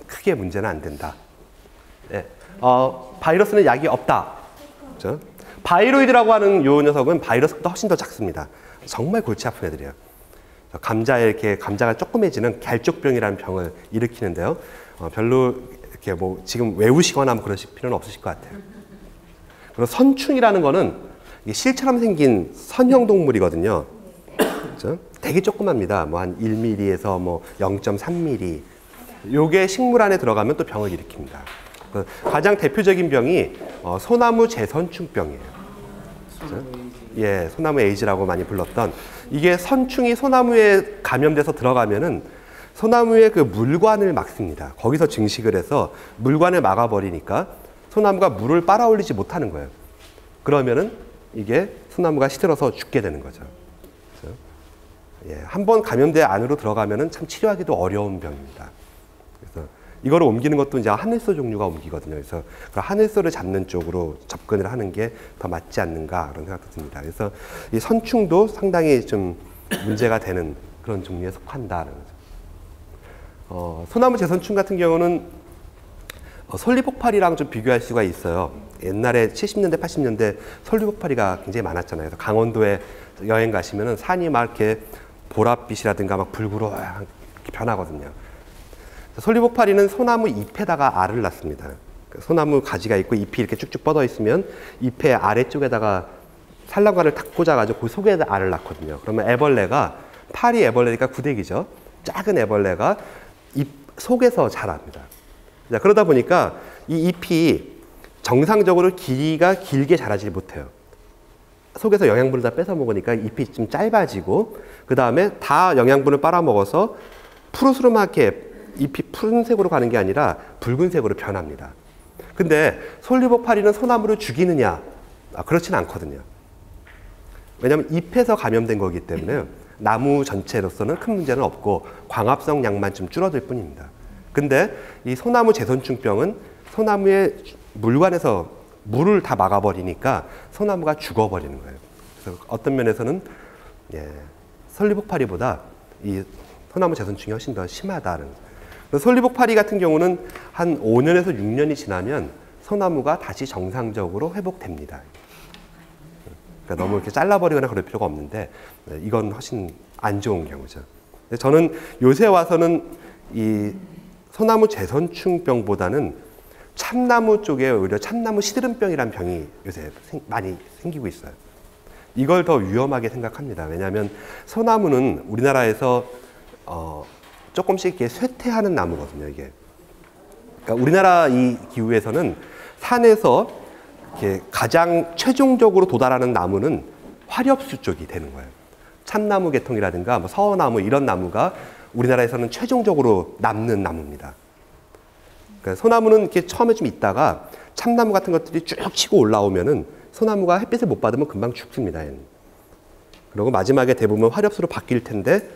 S1: 크게 문제는 안 된다. 네. 바이러스는 약이 없다. 그렇죠? 바이로이드라고 하는 요 녀석은 바이러스보다 훨씬 더 작습니다. 정말 골치 아픈 애들이에요. 감자에 이렇게 감자가 조그매지는 갈족병이라는 병을 일으키는데요. 별로 이렇게 뭐 지금 외우시거나 뭐 그러실 필요는 없으실 것 같아요. 그리고 선충이라는 거는 실처럼 생긴 선형 동물이거든요. 그렇죠? 되게 조그맣니다. 뭐 한 1mm에서 뭐 0.3mm. 요게 식물 안에 들어가면 또 병을 일으킵니다. 가장 대표적인 병이 소나무 재선충병이에요. 그렇죠? 예, 소나무 에이즈라고 많이 불렀던 이게 선충이 소나무에 감염돼서 들어가면은 소나무의 그 물관을 막습니다. 거기서 증식을 해서 물관을 막아버리니까 소나무가 물을 빨아올리지 못하는 거예요. 그러면은 이게 소나무가 시들어서 죽게 되는 거죠. 그렇죠? 예, 한번 감염대 안으로 들어가면은 참 치료하기도 어려운 병입니다. 그래서 이거를 옮기는 것도 이제 하늘소 종류가 옮기거든요. 그래서 그 하늘소를 잡는 쪽으로 접근을 하는 게 더 맞지 않는가 그런 생각도 듭니다. 그래서 이 선충도 상당히 좀 문제가 되는 그런 종류에 속한다는 거죠. 소나무 재선충 같은 경우는 솔리폭발이랑 좀 비교할 수가 있어요. 옛날에 70년대, 80년대 솔리폭발이가 굉장히 많았잖아요. 그래서 강원도에 여행 가시면은 산이 막 이렇게 보랏빛이라든가 막 불구로 이렇게 변하거든요. 솔리폭발이는 소나무 잎에다가 알을 낳습니다. 소나무 가지가 있고 잎이 이렇게 쭉쭉 뻗어 있으면 잎의 아래쪽에다가 산란관을 탁 꽂아가지고 그 속에다 알을 낳거든요. 그러면 애벌레가, 파리 애벌레니까 구데기죠. 작은 애벌레가 잎 속에서 자랍니다. 자, 그러다 보니까 이 잎이 정상적으로 길이가 길게 자라지 못해요. 속에서 영양분을 다 뺏어 먹으니까 잎이 좀 짧아지고, 그 다음에 다 영양분을 빨아먹어서 푸르스름하게 잎이 푸른색으로 가는 게 아니라 붉은색으로 변합니다. 근데 솔리폭파리는 소나무를 죽이느냐? 그렇진 않거든요. 왜냐하면 잎에서 감염된 거기 때문에 나무 전체로서는 큰 문제는 없고 광합성 양만 좀 줄어들 뿐입니다. 근데 이 소나무 재선충병은 소나무의 물관에서 물을 다 막아버리니까 소나무가 죽어버리는 거예요. 그래서 어떤 면에서는 솔리폭파리보다 이 소나무 재선충이 훨씬 더 심하다는 거예요. 솔리폭파리 같은 경우는 한 5년에서 6년이 지나면 소나무가 다시 정상적으로 회복됩니다. 그러니까 너무 이렇게 잘라버리거나 그럴 필요가 없는데 이건 훨씬 안 좋은 경우죠. 저는 요새 와서는 이 소나무 재선충병보다는 참나무 쪽에 오히려 참나무 시드름병이라는 병이 요새 많이 생기고 있어요. 이걸 더 위험하게 생각합니다. 왜냐하면 소나무는 우리나라에서 조금씩 이렇게 쇠퇴하는 나무거든요, 이게. 그러니까 우리나라 이 기후에서는 산에서 이렇게 가장 최종적으로 도달하는 나무는 화렵수 쪽이 되는 거예요. 참나무 계통이라든가 뭐 서어나무 이런 나무가 우리나라에서는 최종적으로 남는 나무입니다. 그러니까 소나무는 이렇게 처음에 좀 있다가 참나무 같은 것들이 쭉 치고 올라오면은 소나무가 햇빛을 못 받으면 금방 죽습니다. 얘는. 그리고 마지막에 대부분 화렵수로 바뀔 텐데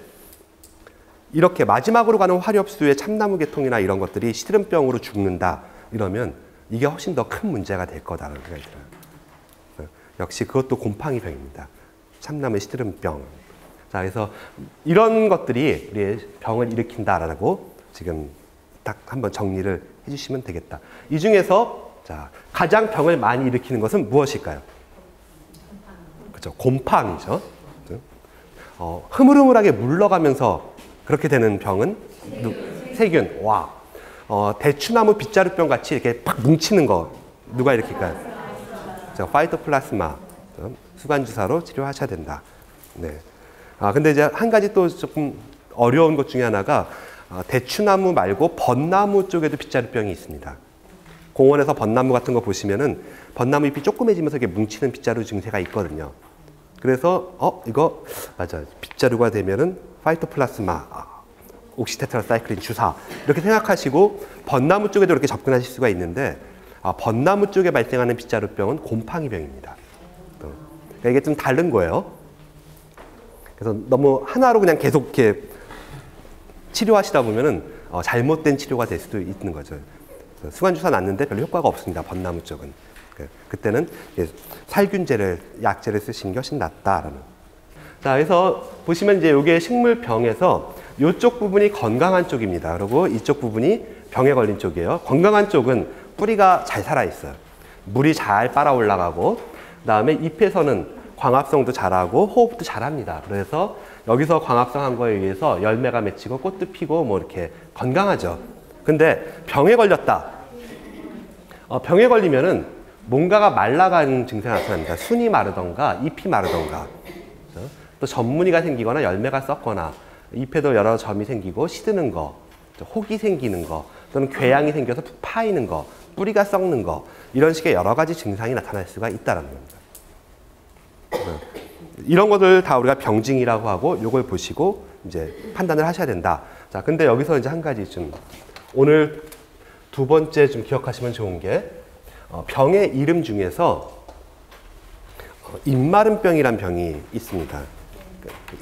S1: 이렇게 마지막으로 가는 화렵수의 참나무 계통이나 이런 것들이 시드름병으로 죽는다 이러면 이게 훨씬 더 큰 문제가 될 거다라는 생각이 들어요. 역시 그것도 곰팡이병입니다. 참나무의 시드름병. 자, 그래서 이런 것들이 우리의 병을 일으킨다라고 지금 딱 한번 정리를 해주시면 되겠다. 이 중에서 자, 가장 병을 많이 일으키는 것은 무엇일까요? 그렇죠, 곰팡이죠. 흐물흐물하게 물러가면서 그렇게 되는 병은 세균. 와, 대추나무 빗자루병 같이 이렇게 팍 뭉치는 거 누가 일으킬까요? 파이토플라스마 수관 주사로 치료하셔야 된다. 네. 근데 이제 한 가지 또 조금 어려운 것 중에 하나가 대추나무 말고 벚나무 쪽에도 빗자루병이 있습니다. 공원에서 벚나무 같은 거 보시면은 벚나무 잎이 조그매지면서 이렇게 뭉치는 빗자루 증세가 있거든요. 그래서 이거 맞아, 빗자루가 되면은 파이토플라스마 옥시테트라사이클린 주사 이렇게 생각하시고 벚나무 쪽에도 이렇게 접근하실 수가 있는데 벚나무 쪽에 발생하는 빗자루병은 곰팡이병입니다. 그러니까 이게 좀 다른 거예요. 그래서 너무 하나로 그냥 계속 이렇게 치료하시다 보면은 잘못된 치료가 될 수도 있는 거죠. 수관주사 놨는데 별로 효과가 없습니다. 벚나무 쪽은. 그때는 살균제를, 약제를 쓰시는 게 훨씬 낫다라는. 자, 그래서 보시면 이제 이게 식물병에서 이쪽 부분이 건강한 쪽입니다. 그리고 이쪽 부분이 병에 걸린 쪽이에요. 건강한 쪽은 뿌리가 잘 살아 있어요. 물이 잘 빨아 올라가고, 그다음에 잎에서는 광합성도 잘하고 호흡도 잘합니다. 그래서 여기서 광합성한 거에 의해서 열매가 맺히고 꽃도 피고 뭐 이렇게 건강하죠. 근데 병에 걸렸다. 병에 걸리면은 뭔가가 말라가는 증세가 나타납니다. 순이 마르던가 잎이 마르던가 또 전무늬가 생기거나 열매가 썩거나 잎에도 여러 점이 생기고 시드는 거, 혹이 생기는 거, 또는 궤양이 생겨서 푹 파이는 거, 뿌리가 썩는 거 이런 식의 여러 가지 증상이 나타날 수가 있다는 겁니다. 이런 것들 다 우리가 병증이라고 하고 이걸 보시고 이제 판단을 하셔야 된다. 자, 근데 여기서 이제 한 가지 좀 오늘 두 번째 좀 기억하시면 좋은 게 병의 이름 중에서 입마름병이란 병이 있습니다.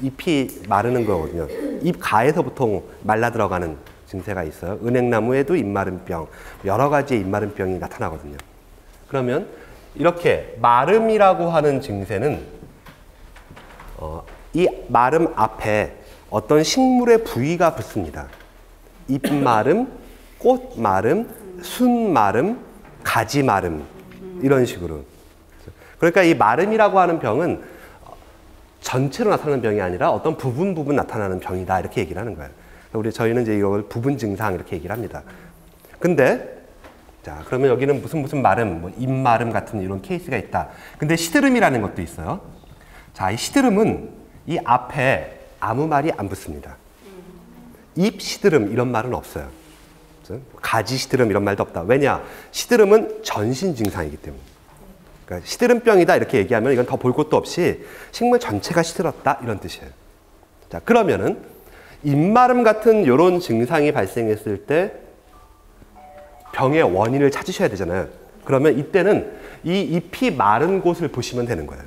S1: 잎이 마르는 거거든요. 잎 가에서 보통 말라 들어가는 증세가 있어요. 은행나무에도 잎마름병, 여러 가지의 잎마름병이 나타나거든요. 그러면 이렇게 마름이라고 하는 증세는 이 마름 앞에 어떤 식물의 부위가 붙습니다. 잎마름, 꽃마름, 순마름, 가지마름 이런 식으로. 그러니까 이 마름이라고 하는 병은 전체로 나타나는 병이 아니라 어떤 부분 나타나는 병이다 이렇게 얘기를 하는 거예요. 저희는 이제 이걸 부분 증상 이렇게 얘기를 합니다. 근데 자 그러면 여기는 무슨 마름, 뭐 잎마름 같은 이런 케이스가 있다. 근데 시드름이라는 것도 있어요. 자, 이 시드름은 이 앞에 아무 말이 안 붙습니다. 잎 시드름 이런 말은 없어요. 가지 시드름 이런 말도 없다. 왜냐? 시드름은 전신 증상이기 때문에. 그러니까 시드름병이다 이렇게 얘기하면 이건 더 볼 것도 없이 식물 전체가 시들었다 이런 뜻이에요. 자, 그러면은 잎마름 같은 이런 증상이 발생했을 때 병의 원인을 찾으셔야 되잖아요. 그러면 이때는 이 잎이 마른 곳을 보시면 되는 거예요.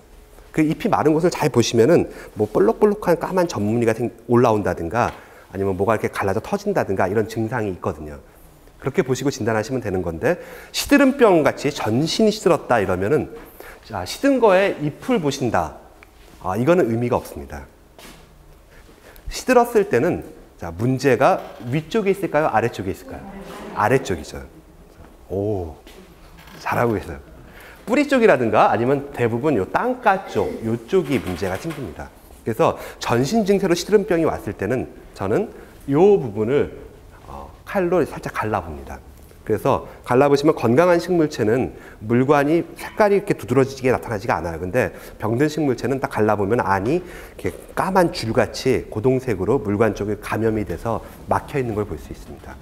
S1: 그 잎이 마른 곳을 잘 보시면은 뭐 볼록볼록한 까만 전무늬가 올라온다든가 아니면 뭐가 이렇게 갈라져 터진다든가 이런 증상이 있거든요. 그렇게 보시고 진단하시면 되는 건데 시드름병 같이 전신이 시들었다 이러면은 자, 시든 거에 잎을 보신다. 이거는 의미가 없습니다. 시들었을 때는 자, 문제가 위쪽에 있을까요? 아래쪽에 있을까요? 아래쪽이죠. 오, 잘하고 계세요. 뿌리 쪽이라든가 아니면 대부분 요 땅가 쪽, 요쪽이 문제가 생깁니다. 그래서 전신 증세로 시드름병이 왔을 때는 저는 요 부분을 칼로 살짝 갈라봅니다. 그래서 갈라보시면 건강한 식물체는 물관이 색깔이 이렇게 두드러지게 나타나지가 않아요. 근데 병든 식물체는 딱 갈라보면 안이 이렇게 까만 줄같이 고동색으로 물관 쪽에 감염이 돼서 막혀 있는 걸 볼 수 있습니다.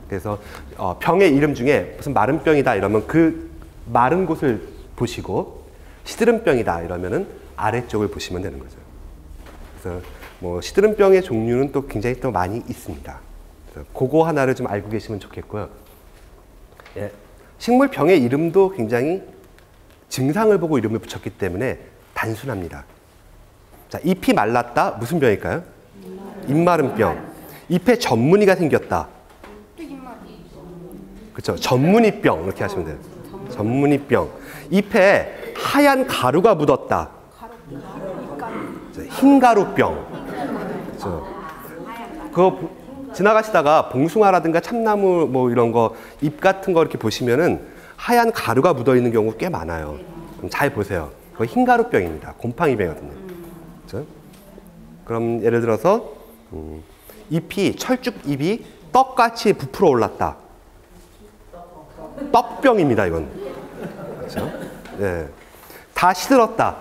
S1: 그래서 병의 이름 중에 무슨 마름병이다 이러면 그 마른 곳을 보시고 시드름병이다 이러면은 아래쪽을 보시면 되는 거죠. 그래서 뭐 시드름병의 종류는 또 굉장히 또 많이 있습니다. 그래서 그거 하나를 좀 알고 계시면 좋겠고요. 예, 식물병의 이름도 굉장히 증상을 보고 이름을 붙였기 때문에 단순합니다. 자, 잎이 말랐다 무슨 병일까요? 잎마름병. 잎에 전무늬가 생겼다. 그렇죠. 전무늬병 이렇게 하시면 돼요. 전무늬병. 잎에 하얀 가루가 묻었다. 흰가루병. 그렇죠. 그거 지나가시다가 봉숭아라든가 참나무 뭐 이런 거 잎 같은 거 이렇게 보시면은 하얀 가루가 묻어 있는 경우 꽤 많아요. 잘 보세요. 그거 흰가루병입니다. 곰팡이병이거든요. 그렇죠? 그럼 예를 들어서 잎이 철쭉잎이 떡같이 부풀어 올랐다. 떡병입니다, 이건. 그렇죠? 네. 다 시들었다.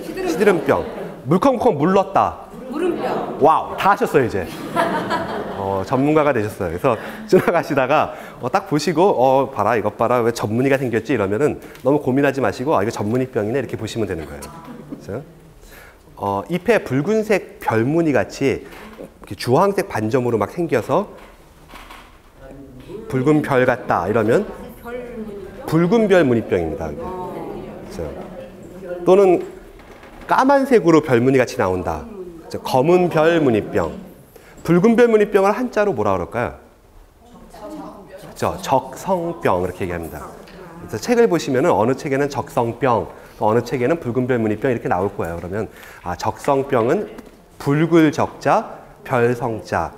S1: 시드름병. 물컹물컹 물렀다.
S2: 물음병.
S1: 와우, 다 하셨어요, 이제. 전문가가 되셨어요. 그래서 지나가시다가 딱 보시고, 봐라, 이것 봐라, 왜 전무늬가 생겼지? 이러면은 너무 고민하지 마시고, 이거 전무늬병이네, 이렇게 보시면 되는 거예요. 그렇죠? 잎에 붉은색 별무늬 같이 이렇게 주황색 반점으로 막 생겨서 붉은 별 같다 이러면 붉은 별 무늬병입니다. 그렇죠? 또는 까만색으로 별무늬 같이 나온다. 그렇죠? 검은 별 무늬병. 붉은 별 무늬병을 한자로 뭐라 그럴까요? 그렇죠? 적성병 이렇게 얘기합니다. 그래서 책을 보시면은 어느 책에는 적성병, 또 어느 책에는 붉은 별 무늬병 이렇게 나올 거예요. 그러면 적성병은 붉을 적자, 별 성자.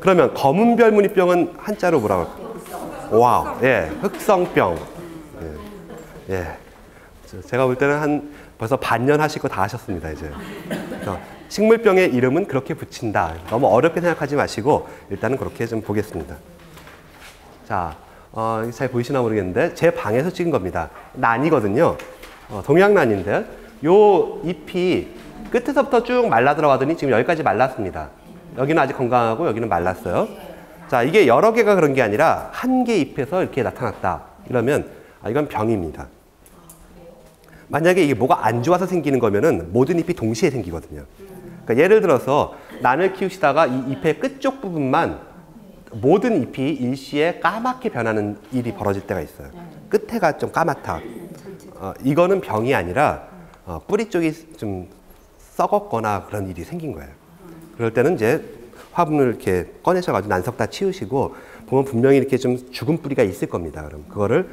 S1: 그러면 검은 별 무늬병은 한자로 뭐라 그럴까요? 와우, 예, 흑성병. 예. 제가 볼 때는 벌써 반년 하실 거 다 하셨습니다, 이제. 식물병의 이름은 그렇게 붙인다. 너무 어렵게 생각하지 마시고, 일단은 그렇게 좀 보겠습니다. 자, 잘 보이시나 모르겠는데, 제 방에서 찍은 겁니다. 난이거든요. 동양난인데, 요 잎이 끝에서부터 쭉 말라 들어가더니 지금 여기까지 말랐습니다. 여기는 아직 건강하고, 여기는 말랐어요. 자, 이게 여러 개가 그런 게 아니라 한 개 잎에서 이렇게 나타났다. 이러면 이건 병입니다. 만약에 이게 뭐가 안 좋아서 생기는 거면은 모든 잎이 동시에 생기거든요. 그러니까 예를 들어서 난을 키우시다가 이 잎의 끝쪽 부분만 모든 잎이 일시에 까맣게 변하는 일이 벌어질 때가 있어요. 끝에가 좀 까맣다. 이거는 병이 아니라 뿌리 쪽이 좀 썩었거나 그런 일이 생긴 거예요. 그럴 때는 이제 화분을 이렇게 꺼내셔가지고 난석 다 치우시고 보면 분명히 이렇게 좀 죽은 뿌리가 있을 겁니다. 그럼 그거를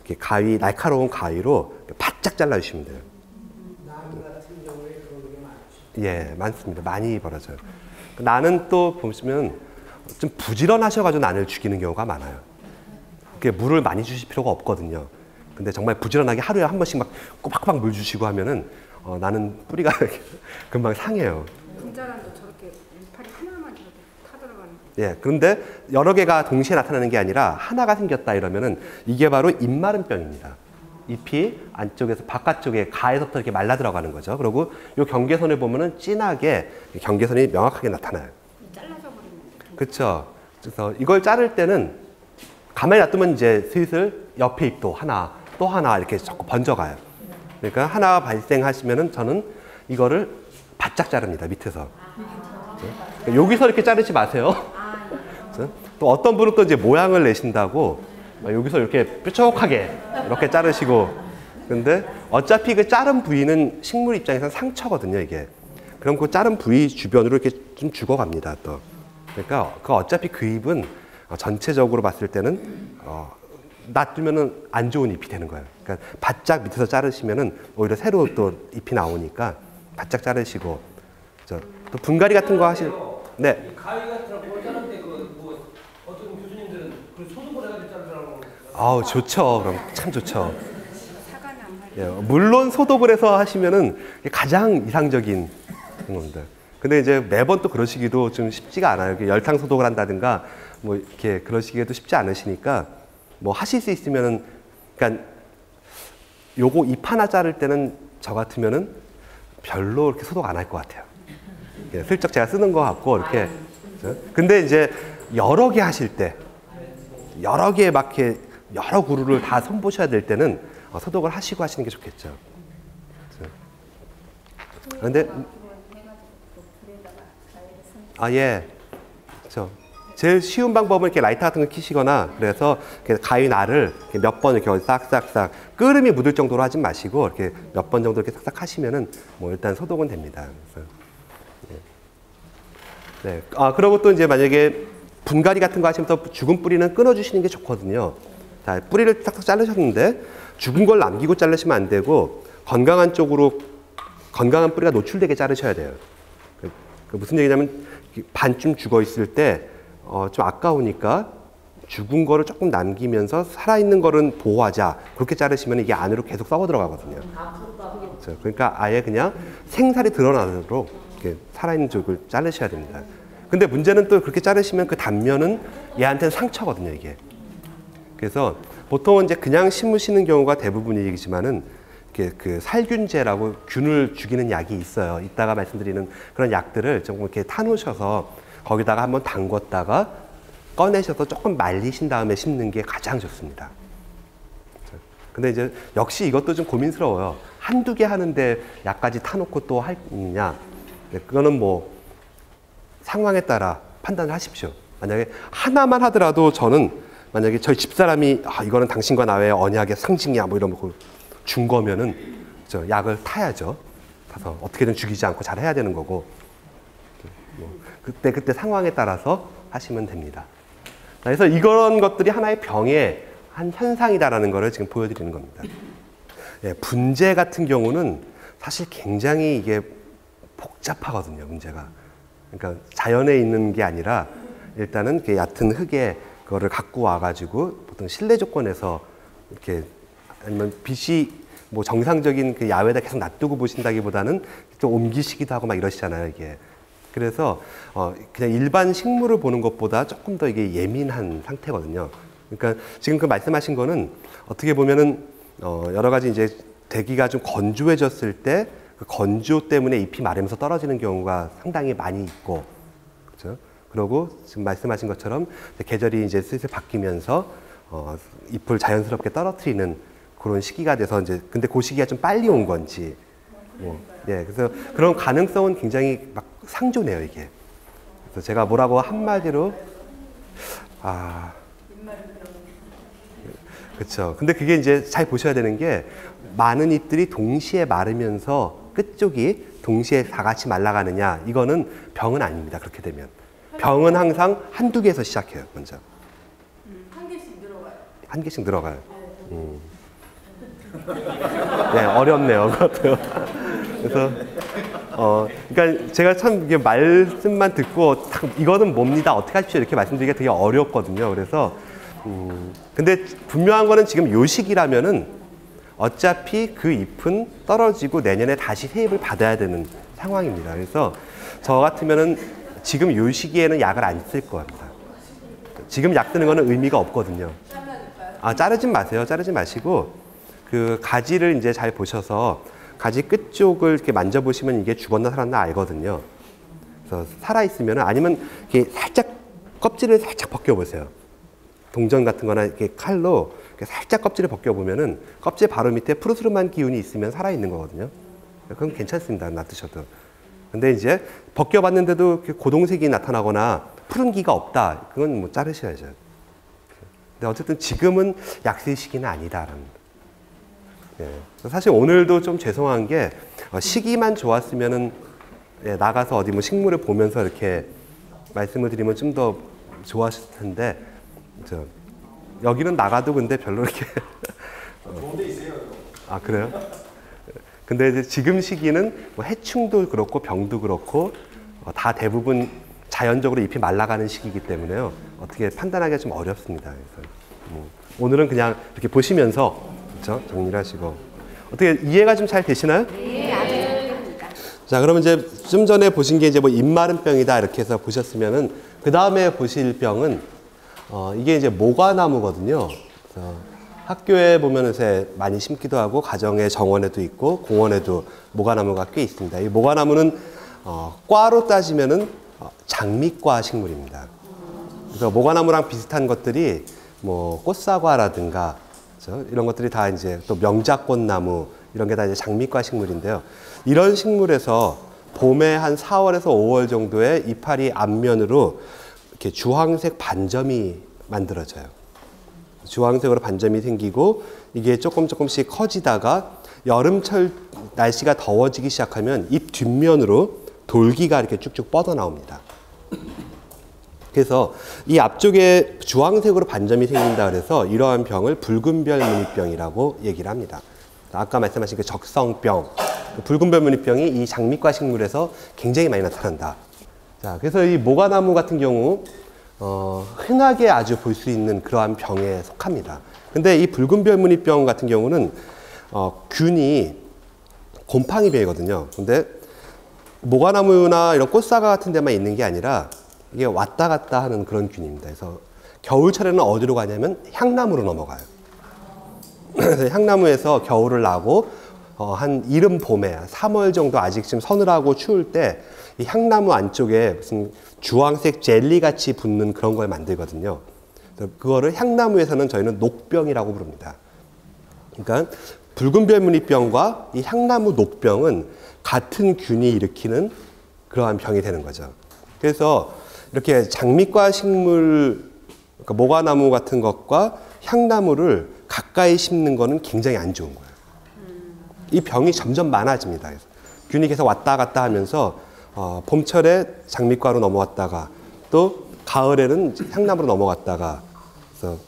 S1: 이렇게 가위, 날카로운 가위로 바짝 잘라주시면 돼요.
S4: 나무 같은 경우에 그런 게 많죠.
S1: 예, 많습니다. 많이 벌어져요. 나는 또 보시면 좀 부지런하셔가지고 난을 죽이는 경우가 많아요. 그게 물을 많이 주실 필요가 없거든요. 근데 정말 부지런하게 하루에 한 번씩 막 꼬박꼬박 물 주시고 하면은 나는 뿌리가 금방 상해요.
S5: 분자란도 저렇게 팔이 하나만 저렇게 타들어가는.
S1: 예, 그런데 여러 개가 동시에 나타나는 게 아니라 하나가 생겼다 이러면은 이게 바로 잎마름병입니다. 잎이 안쪽에서 바깥쪽에 가에서부터 이렇게 말라 들어가는 거죠. 그리고 이 경계선을 보면은 진하게 경계선이 명확하게 나타나요.
S5: 잘라져 버리는.
S1: 그렇죠. 그래서 이걸 자를 때는 가만히 놔두면 이제 슬슬 옆에 잎도 하나 또 하나 이렇게 자꾸 번져가요. 그러니까 하나 발생하시면은 저는 이거를 바짝 자릅니다. 밑에서. 여기서 이렇게 자르지 마세요. 또 어떤 분은 또 이제 모양을 내신다고 여기서 이렇게 뾰족하게 이렇게 자르시고, 근데 어차피 그 자른 부위는 식물 입장에서는 상처거든요, 이게. 그럼 그 자른 부위 주변으로 이렇게 좀 죽어갑니다, 또. 그러니까 그 어차피 그 잎은 전체적으로 봤을 때는 놔두면은 안 좋은 잎이 되는 거예요. 그러니까 바짝 밑에서 자르시면은 오히려 새로 또 잎이 나오니까 바짝 자르시고, 또 분갈이 같은 거 하실, 네.
S3: 이 가위 같은 거 자르는데 뭐 어떤 교수님들은 그 소독을 해가지고 자르라고.
S1: 아우, 좋죠. 그럼 참 좋죠.
S5: 사과는 안 말려.
S1: 예, 물론 소독을 해서 하시면은 가장 이상적인 겁니다. 근데 이제 매번 또 그러시기도 좀 쉽지가 않아요. 이렇게 열탕 소독을 한다든가 뭐 이렇게 그러시기도 쉽지 않으시니까 뭐 하실 수 있으면은, 그러니까 요거 잎 하나 자를 때는 저 같으면은 별로 이렇게 소독 안 할 것 같아요. 예, 슬쩍 제가 쓰는 것 같고 이렇게. 근데 이제 여러 개 하실 때, 여러 개 막 이렇게 여러 그루를 다 손보셔야 될 때는 소독을 하시고 하시는 게 좋겠죠. 그런데 예, 그렇죠. 제일 쉬운 방법은 이렇게 라이터 같은 거 키시거나, 그래서 이렇게 가위 날을 몇 번 이렇게 싹싹싹 끓음이 묻을 정도로 하지 마시고 이렇게 몇 번 정도 이렇게 싹싹 하시면은 뭐 일단 소독은 됩니다. 그래서, 네. 그리고 또 이제 만약에 분갈이 같은 거 하시면 또 죽은 뿌리는 끊어주시는 게 좋거든요. 자, 뿌리를 싹싹 자르셨는데 죽은 걸 남기고 자르시면 안 되고 건강한 쪽으로, 건강한 뿌리가 노출되게 자르셔야 돼요. 그 무슨 얘기냐면 반쯤 죽어 있을 때 좀 아까우니까 죽은 거를 조금 남기면서 살아있는 거는 보호하자. 그렇게 자르시면 이게 안으로 계속 썩어 들어가거든요. 그렇죠. 그러니까 아예 그냥 생살이 드러나도록 이렇게 살아있는 쪽을 자르셔야 됩니다. 근데 문제는 또 그렇게 자르시면 그 단면은 얘한테는 상처거든요, 이게. 그래서 보통은 이제 그냥 심으시는 경우가 대부분이지만은 이렇게 그 살균제라고 균을 죽이는 약이 있어요. 이따가 말씀드리는 그런 약들을 조금 이렇게 타놓으셔서 거기다가 한번 담궜다가 꺼내셔서 조금 말리신 다음에 심는 게 가장 좋습니다. 근데 이제 역시 이것도 좀 고민스러워요. 한두 개 하는데 약까지 타놓고 또 하느냐. 그거는 뭐 상황에 따라 판단을 하십시오. 만약에 하나만 하더라도 저는 만약에 저희 집사람이 이거는 당신과 나의 언약의 상징이야 뭐 이런 거 준 거면은 저 약을 타야죠. 타서 어떻게든 죽이지 않고 잘 해야 되는 거고, 뭐 그때 상황에 따라서 하시면 됩니다. 그래서 이런 것들이 하나의 병의 한 현상이다라는 거를 지금 보여드리는 겁니다. 예, 분재 같은 경우는 사실 굉장히 이게 복잡하거든요, 문제가. 그러니까 자연에 있는 게 아니라 일단은 이렇게 얕은 흙에 그거를 갖고 와가지고 보통 실내 조건에서 이렇게, 아니면 빛이 뭐 정상적인 그 야외에다 계속 놔두고 보신다기보다는 또 옮기시기도 하고 막 이러시잖아요, 이게. 그래서 그냥 일반 식물을 보는 것보다 조금 더 이게 예민한 상태거든요. 그러니까 지금 그 말씀하신 거는 어떻게 보면은 여러 가지 이제 대기가 좀 건조해졌을 때 그 건조 때문에 잎이 마르면서 떨어지는 경우가 상당히 많이 있고, 그렇죠? 그리고 지금 말씀하신 것처럼 계절이 이제 슬슬 바뀌면서 잎을 자연스럽게 떨어뜨리는 그런 시기가 돼서 이제, 근데 그 시기가 좀 빨리 온 건지, 뭐, 예, 그래서 그런 가능성은 굉장히 막 상조네요, 이게. 그래서 제가 뭐라고 한마디로, 그렇죠. 근데 그게 이제 잘 보셔야 되는 게 많은 잎들이 동시에 마르면서 끝쪽이 동시에 다 같이 말라가느냐, 이거는 병은 아닙니다. 그렇게 되면. 병은 항상 한두 개에서 시작해요, 먼저.
S2: 한 개씩 늘어가요.
S1: 한 개씩 늘어가요. 네, 어렵네요, 그것도. 그래서, 그러니까 제가 참 이게 말씀만 듣고, 딱 이거는 뭡니다, 어떻게 하십시오, 이렇게 말씀드리기가 되게 어렵거든요. 그래서, 근데 분명한 거는 지금 요 시기라면은 어차피 그 잎은 떨어지고 내년에 다시 새 잎을 받아야 되는 상황입니다. 그래서 저 같으면은 지금 요 시기에는 약을 안 쓸 겁니다. 지금 약 쓰는 거는 의미가 없거든요. 자르진 마세요. 자르지 마시고 그 가지를 이제 잘 보셔서 가지 끝 쪽을 이렇게 만져보시면 이게 죽었나 살았나 알거든요. 그래서 살아있으면 아니면 이렇게 살짝 껍질을 살짝 벗겨보세요. 동전 같은 거나 이렇게 칼로 이렇게 살짝 껍질을 벗겨보면은 껍질 바로 밑에 푸르스름한 기운이 있으면 살아있는 거거든요. 그럼 괜찮습니다. 놔두셔도. 근데 이제 벗겨봤는데도 고동색이 나타나거나 푸른 기가 없다. 그건 뭐 자르셔야죠. 근데 어쨌든 지금은 약 쓸 시기는 아니다라는. 예. 사실 오늘도 좀 죄송한 게 시기만 좋았으면은 나가서 어디 뭐 식물을 보면서 이렇게 말씀을 드리면 좀 더 좋았을 텐데 여기는 나가도 근데 별로 이렇게
S3: 좋은 데 있어요.
S1: 아 그래요? 근데 이제 지금 시기는 뭐 해충도 그렇고 병도 그렇고 다 대부분 자연적으로 잎이 말라가는 시기이기 때문에요. 어떻게 판단하기가 좀 어렵습니다. 그래서 오늘은 그냥 이렇게 보시면서 그렇죠? 정리를 하시고 어떻게 이해가 좀 잘 되시나요?
S5: 네, 아주 잘 됩니다.
S1: 자, 그러면 이제 좀 전에 보신 게 이제 뭐 입마른 병이다 이렇게 해서 보셨으면은 그 다음에 보실 병은 이게 이제 모과나무거든요. 그래서 학교에 보면 요새 많이 심기도 하고 가정의 정원에도 있고 공원에도 모과나무가 꽤 있습니다. 이 모과나무는 과로 따지면은 장미과 식물입니다. 그래서 모과나무랑 비슷한 것들이 뭐 꽃사과라든가 그렇죠? 이런 것들이 다 이제 또 명자꽃나무 이런 게 다 이제 장미과 식물인데요. 이런 식물에서 봄에 한 4월에서 5월 정도에 이파리 앞면으로 이렇게 주황색 반점이 만들어져요. 주황색으로 반점이 생기고 이게 조금씩 커지다가 여름철 날씨가 더워지기 시작하면 잎 뒷면으로 돌기가 이렇게 쭉쭉 뻗어 나옵니다. 그래서 이 앞쪽에 주황색으로 반점이 생긴다 그래서 이러한 병을 붉은별 무늬병이라고 얘기를 합니다. 아까 말씀하신 그 적성병, 그 붉은별 무늬병이 이 장미과 식물에서 굉장히 많이 나타난다. 자, 그래서 이 모과나무 같은 경우 흔하게 아주 볼 수 있는 그러한 병에 속합니다. 근데 이 붉은별 무늬병 같은 경우는 균이 곰팡이병이거든요. 근데 모과나무나 이런 꽃사과 같은 데만 있는 게 아니라 이게 왔다 갔다 하는 그런 균입니다. 그래서 겨울철에는 어디로 가냐면 향나무로 넘어가요. 그래서 향나무에서 겨울을 나고 한 이른 봄에 3월 정도 아직 지금 서늘하고 추울 때 이 향나무 안쪽에 무슨 주황색 젤리 같이 붙는 그런 걸 만들거든요. 그래서 그거를 향나무에서는 저희는 녹병이라고 부릅니다. 그러니까 붉은별 무늬병과 이 향나무 녹병은 같은 균이 일으키는 그러한 병이 되는 거죠. 그래서 이렇게 장미과 식물, 그러니까 모과나무 같은 것과 향나무를 가까이 심는 거는 굉장히 안 좋은 거예요. 이 병이 점점 많아집니다. 그래서 균이 계속 왔다 갔다 하면서 봄철에 장미과로 넘어왔다가 또 가을에는 향나무로 넘어갔다가 그래서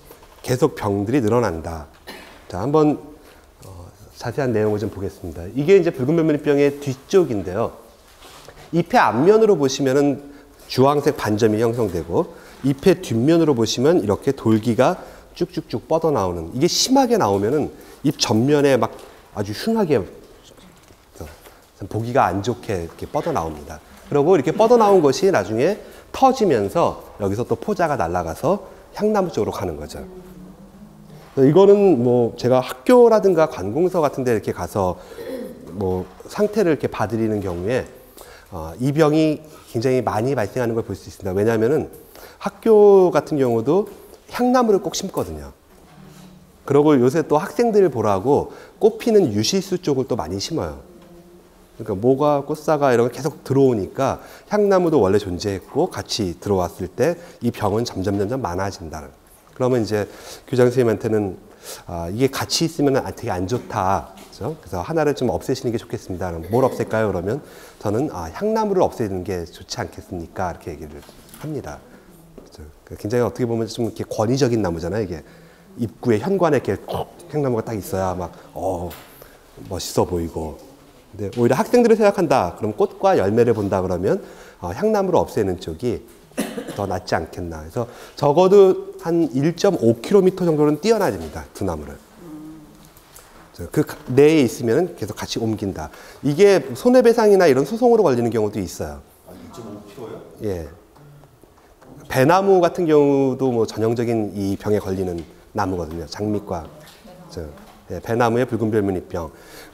S1: 계속 병들이 늘어난다. 자, 한번 자세한 내용을 좀 보겠습니다. 이게 이제 붉은별 무늬병의 뒤쪽인데요. 잎의 앞면으로 보시면은 주황색 반점이 형성되고 잎의 뒷면으로 보시면 이렇게 돌기가 쭉쭉쭉 뻗어 나오는, 이게 심하게 나오면은 잎 전면에 막 아주 흉하게 보기가 안 좋게 이렇게 뻗어 나옵니다. 그리고 이렇게 뻗어 나온 것이 나중에 터지면서 여기서 또 포자가 날아가서 향나무 쪽으로 가는 거죠. 이거는 뭐 제가 학교라든가 관공서 같은 데 이렇게 가서 뭐 상태를 이렇게 봐드리는 경우에 이 병이 굉장히 많이 발생하는 걸 볼 수 있습니다. 왜냐하면은 학교 같은 경우도 향나무를 꼭 심거든요. 그리고 요새 또 학생들을 보라고 꽃 피는 유실수 쪽을 또 많이 심어요. 그러니까 모과, 꽃사과 이런 거 계속 들어오니까 향나무도 원래 존재했고 같이 들어왔을 때 이 병은 점점 많아진다. 그러면 이제 교장 선생님한테는 이게 같이 있으면 되게 안 좋다. 그렇죠? 그래서 하나를 좀 없애시는 게 좋겠습니다. 그럼 뭘 없앨까요? 그러면 저는 향나무를 없애는 게 좋지 않겠습니까? 이렇게 얘기를 합니다. 그렇죠? 굉장히 어떻게 보면 좀 이렇게 권위적인 나무잖아요. 이게 입구에 현관에 이렇게 향나무가 딱 있어야 막 멋있어 보이고. 근데 오히려 학생들을 생각한다. 그럼 꽃과 열매를 본다 그러면 향나무를 없애는 쪽이 더 낫지 않겠나. 그래서 적어도 한 1.5km 정도는 뛰어나야 됩니다. 두 나무를. 그 내에 있으면 계속 같이 옮긴다. 이게 손해배상이나 이런 소송으로 걸리는 경우도 있어요.
S6: 2.5km요?
S1: 예. 배나무 같은 경우도 뭐 전형적인 이 병에 걸리는 나무거든요. 장미과. 예, 배나무의 붉은별무늬병.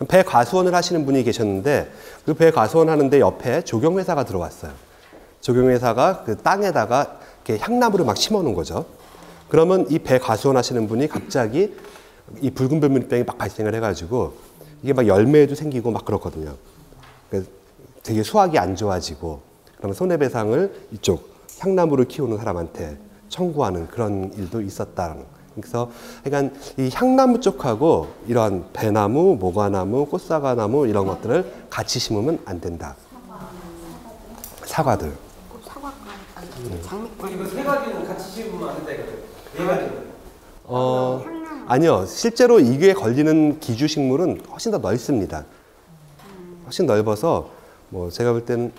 S1: 배과수원을 하시는 분이 계셨는데 그 배과수원 하는데 옆에 조경회사가 들어왔어요. 조경회사가 그 땅에다가 이렇게 향나무를 막 심어 놓은 거죠. 그러면 이 배과수원 하시는 분이 갑자기 이 붉은별무늬병이 막 발생을 해가지고 이게 막 열매도 생기고 막 그렇거든요. 되게 수확이 안 좋아지고 그러면 손해배상을 이쪽 향나무를 키우는 사람한테 청구하는 그런 일도 있었다는. 그래서 그러니까 이 향나무 쪽하고 이런 배나무, 모과나무, 꽃사과나무 이런 것들을 같이 심으면 안 된다. 사과들.
S5: 사과가 아니 장미과.
S3: 이거 세 가지는 같이 심으면 안 된다 이거죠? 네 가지는.
S1: 아니요. 실제로 이게 걸리는 기주식물은 훨씬 더 넓습니다. 훨씬 넓어서 뭐 제가 볼 때는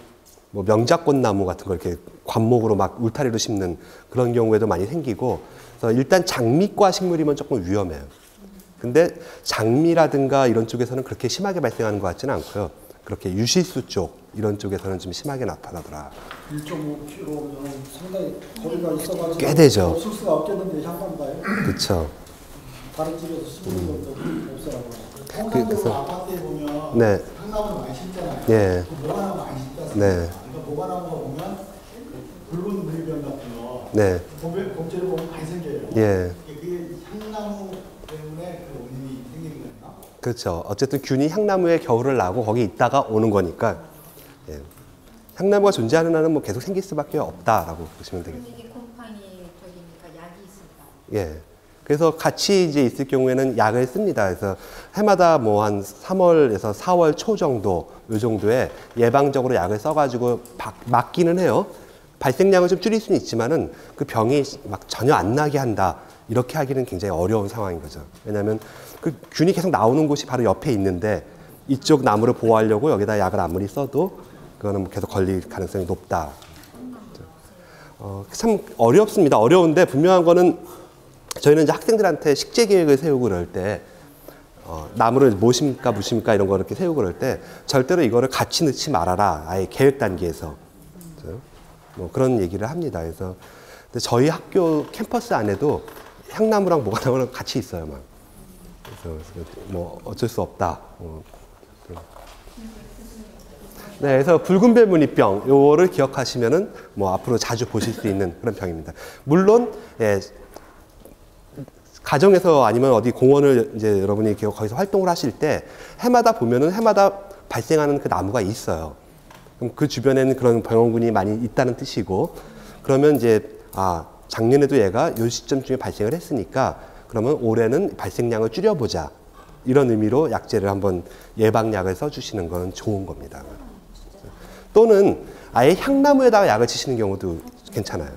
S1: 뭐 명작꽃나무 같은 거 이렇게 관목으로 막 울타리로 심는 그런 경우에도 많이 생기고, 그래서 일단 장미과 식물이면 조금 위험해요. 근데 장미라든가 이런 쪽에서는 그렇게 심하게 발생하는 것 같지는 않고요. 그렇게 유실수 쪽 이런 쪽에서는 좀 심하게 나타나더라.
S7: 1.5km면 상당히 거리가 있어가지고
S1: 꽤 되죠.
S7: 쓸 수가 없겠는데 향관가요?
S1: 그렇죠.
S7: 다른 집에서 심는 것도 없어라고.
S4: 통상적으로 아파트에 보면
S1: 네.
S4: 향나무 많이 심잖아요.
S1: 예.
S4: 모과나무 많이 심잖아요.
S1: 네.
S4: 그러니까 모과나무 보면 붉은 물병 같은 거
S1: 네.
S4: 봄철에 보면 많이 생겨요.
S1: 예.
S4: 그게 향나무 때문에 그 원인이 생기는 거예요.
S1: 그렇죠. 어쨌든 균이 향나무에 겨울을 나고 거기 있다가 오는 거니까. 예. 향나무가 존재하는 한은 뭐 계속 생길 수밖에 없다라고 보시면 되겠죠.
S2: 이게 곰팡이 저기니까 약이 있을까?
S1: 예. 그래서 같이 이제 있을 경우에는 약을 씁니다. 그래서 해마다 뭐 한 3월에서 4월 초 정도, 요 정도에 예방적으로 약을 써가지고 막기는 해요. 발생량을 좀 줄일 수는 있지만은 그 병이 막 전혀 안 나게 한다. 이렇게 하기는 굉장히 어려운 상황인 거죠. 왜냐하면 그 균이 계속 나오는 곳이 바로 옆에 있는데 이쪽 나무를 보호하려고 여기다 약을 아무리 써도 그거는 계속 걸릴 가능성이 높다. 참 어렵습니다. 어려운데 분명한 거는 저희는 이제 학생들한테 식재 계획을 세우고 그럴 때 나무를 뭐 심을까 무심을까 이런 거 이렇게 세우고 그럴 때 절대로 이거를 같이 넣지 말아라. 아예 계획 단계에서. 뭐 그런 얘기를 합니다. 그래서 근데 저희 학교 캠퍼스 안에도 향나무랑 모과나무랑 같이 있어요. 막. 그래서 뭐 어쩔 수 없다. 네, 그래서 붉은별무늬병 요거를 기억하시면은 뭐 앞으로 자주 보실 수 있는 그런 병입니다. 물론 예, 가정에서 아니면 어디 공원을 이제 여러분이 거기서 활동을 하실 때 해마다 보면은 해마다 발생하는 그 나무가 있어요. 그럼 그 주변에는 그런 병원군이 많이 있다는 뜻이고, 그러면 이제 작년에도 얘가 요 시점쯤에 발생을 했으니까 그러면 올해는 발생량을 줄여보자. 이런 의미로 약제를 한번 예방약을 써주시는 건 좋은 겁니다. 또는 아예 향나무에다가 약을 치시는 경우도 괜찮아요.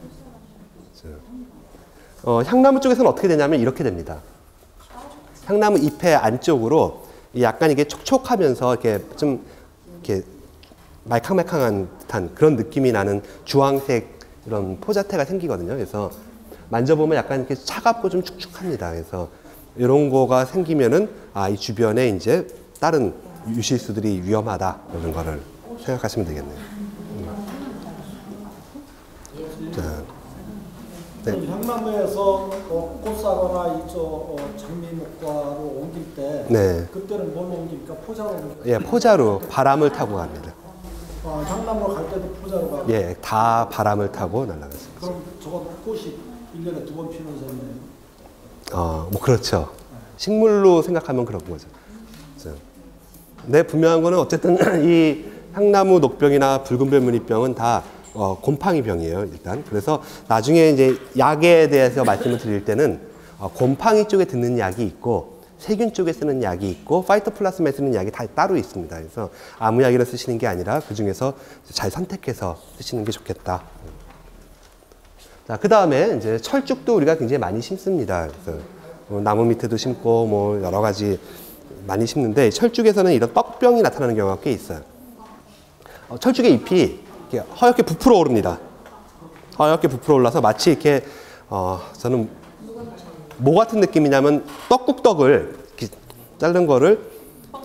S1: 향나무 쪽에서는 어떻게 되냐면 이렇게 됩니다. 향나무 잎의 안쪽으로 약간 이게 촉촉하면서 이렇게 좀 이렇게 말캉말캉한 듯한 그런 느낌이 나는 주황색 이런 포자태가 생기거든요. 그래서 만져보면 약간 이렇게 차갑고 좀 축축합니다. 그래서 이런 거가 생기면은 이 주변에 이제 다른 유실수들이 위험하다 이런 거를 생각하시면 되겠네요. 자. 네.
S7: 향나무에서 꽃사과나 이쪽 장미목과로 옮길 때
S1: 네.
S7: 그때는 뭘로 옮깁니까? 포자로 옮깁니까?
S1: 예, 포자로 바람을 타고 갑니다.
S7: 향나무로 갈 때도 포자로 가요?
S1: 예, 다 바람을 타고 날아갔습니다.
S7: 그럼 저건 꽃이 1년에 2번 피는 셈이네요?
S1: 뭐 그렇죠. 식물로 생각하면 그런 거죠. 네, 분명한 거는 어쨌든 이 향나무 녹병이나 붉은별무늬병은 다 곰팡이 병이에요, 일단. 그래서 나중에 이제 약에 대해서 말씀을 드릴 때는 곰팡이 쪽에 듣는 약이 있고 세균 쪽에 쓰는 약이 있고 파이토플라스마에 쓰는 약이 다 따로 있습니다. 그래서 아무 약이나 쓰시는 게 아니라 그 중에서 잘 선택해서 쓰시는 게 좋겠다. 자, 그 다음에 이제 철쭉도 우리가 굉장히 많이 심습니다. 그래서 나무 밑에도 심고 뭐 여러 가지 많이 심는데 철쭉에서는 이런 떡병이 나타나는 경우가 꽤 있어요. 철쭉의 잎이 이렇게 허옇게 부풀어 오릅니다. 허옇게 부풀어 올라서 마치 이렇게 저는 뭐 같은 느낌이냐면 떡국떡을 이렇게 자른 거를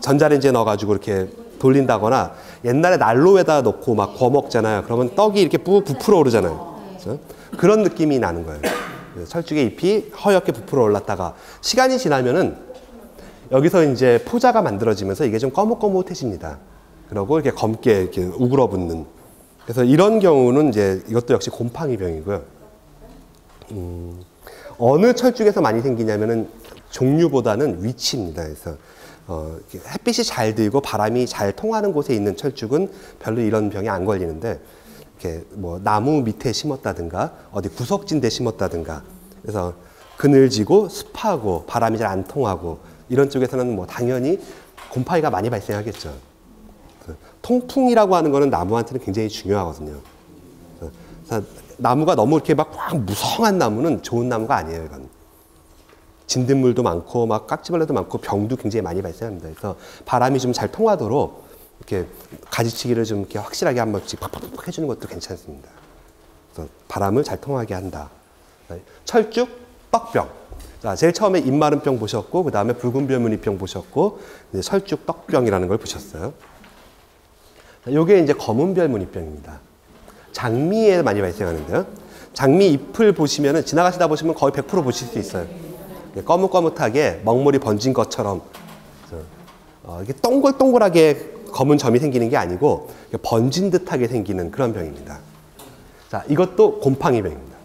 S1: 전자레인지에 넣어가지고 이렇게 돌린다거나 옛날에 난로에다 넣고 막 구워 먹잖아요. 그러면 떡이 이렇게 부풀어 오르잖아요. 그렇죠? 그런 느낌이 나는 거예요. 철쭉의 잎이 허옇게 부풀어 올랐다가 시간이 지나면은 여기서 이제 포자가 만들어지면서 이게 좀 거뭇거뭇해집니다. 그러고 이렇게 검게 이렇게 우그러붙는. 그래서 이런 경우는 이제 이것도 역시 곰팡이병이고요. 어느 철쭉에서 많이 생기냐면은 종류보다는 위치입니다. 그래서 햇빛이 잘 들고 바람이 잘 통하는 곳에 있는 철쭉은 별로 이런 병이 안 걸리는데 이렇게 뭐 나무 밑에 심었다든가 어디 구석진 데 심었다든가 그래서 그늘지고 습하고 바람이 잘 안 통하고 이런 쪽에서는 뭐 당연히 곰팡이가 많이 발생하겠죠. 통풍이라고 하는 거는 나무한테는 굉장히 중요하거든요. 그래서 나무가 너무 이렇게 막 무성한 나무는 좋은 나무가 아니에요, 이건. 진딧물도 많고 막 깍지벌레도 많고 병도 굉장히 많이 발생합니다. 그래서 바람이 좀 잘 통하도록 이렇게 가지치기를 좀 이렇게 확실하게 한 번씩 팍팍팍 해주는 것도 괜찮습니다. 그래서 바람을 잘 통하게 한다. 철쭉, 떡병. 자, 제일 처음에 입마름병 보셨고, 그 다음에 붉은 별무늬병 보셨고, 이제 철쭉, 떡병이라는 걸 보셨어요. 요게 이제 검은 별무늬병입니다. 장미에 많이 발생하는데요. 장미 잎을 보시면은 지나가시다 보시면 거의 100% 보실 수 있어요. 거뭇거뭇하게 먹물이 번진 것처럼 이게 동글동글하게 검은 점이 생기는 게 아니고 번진 듯하게 생기는 그런 병입니다. 자, 이것도 곰팡이병입니다.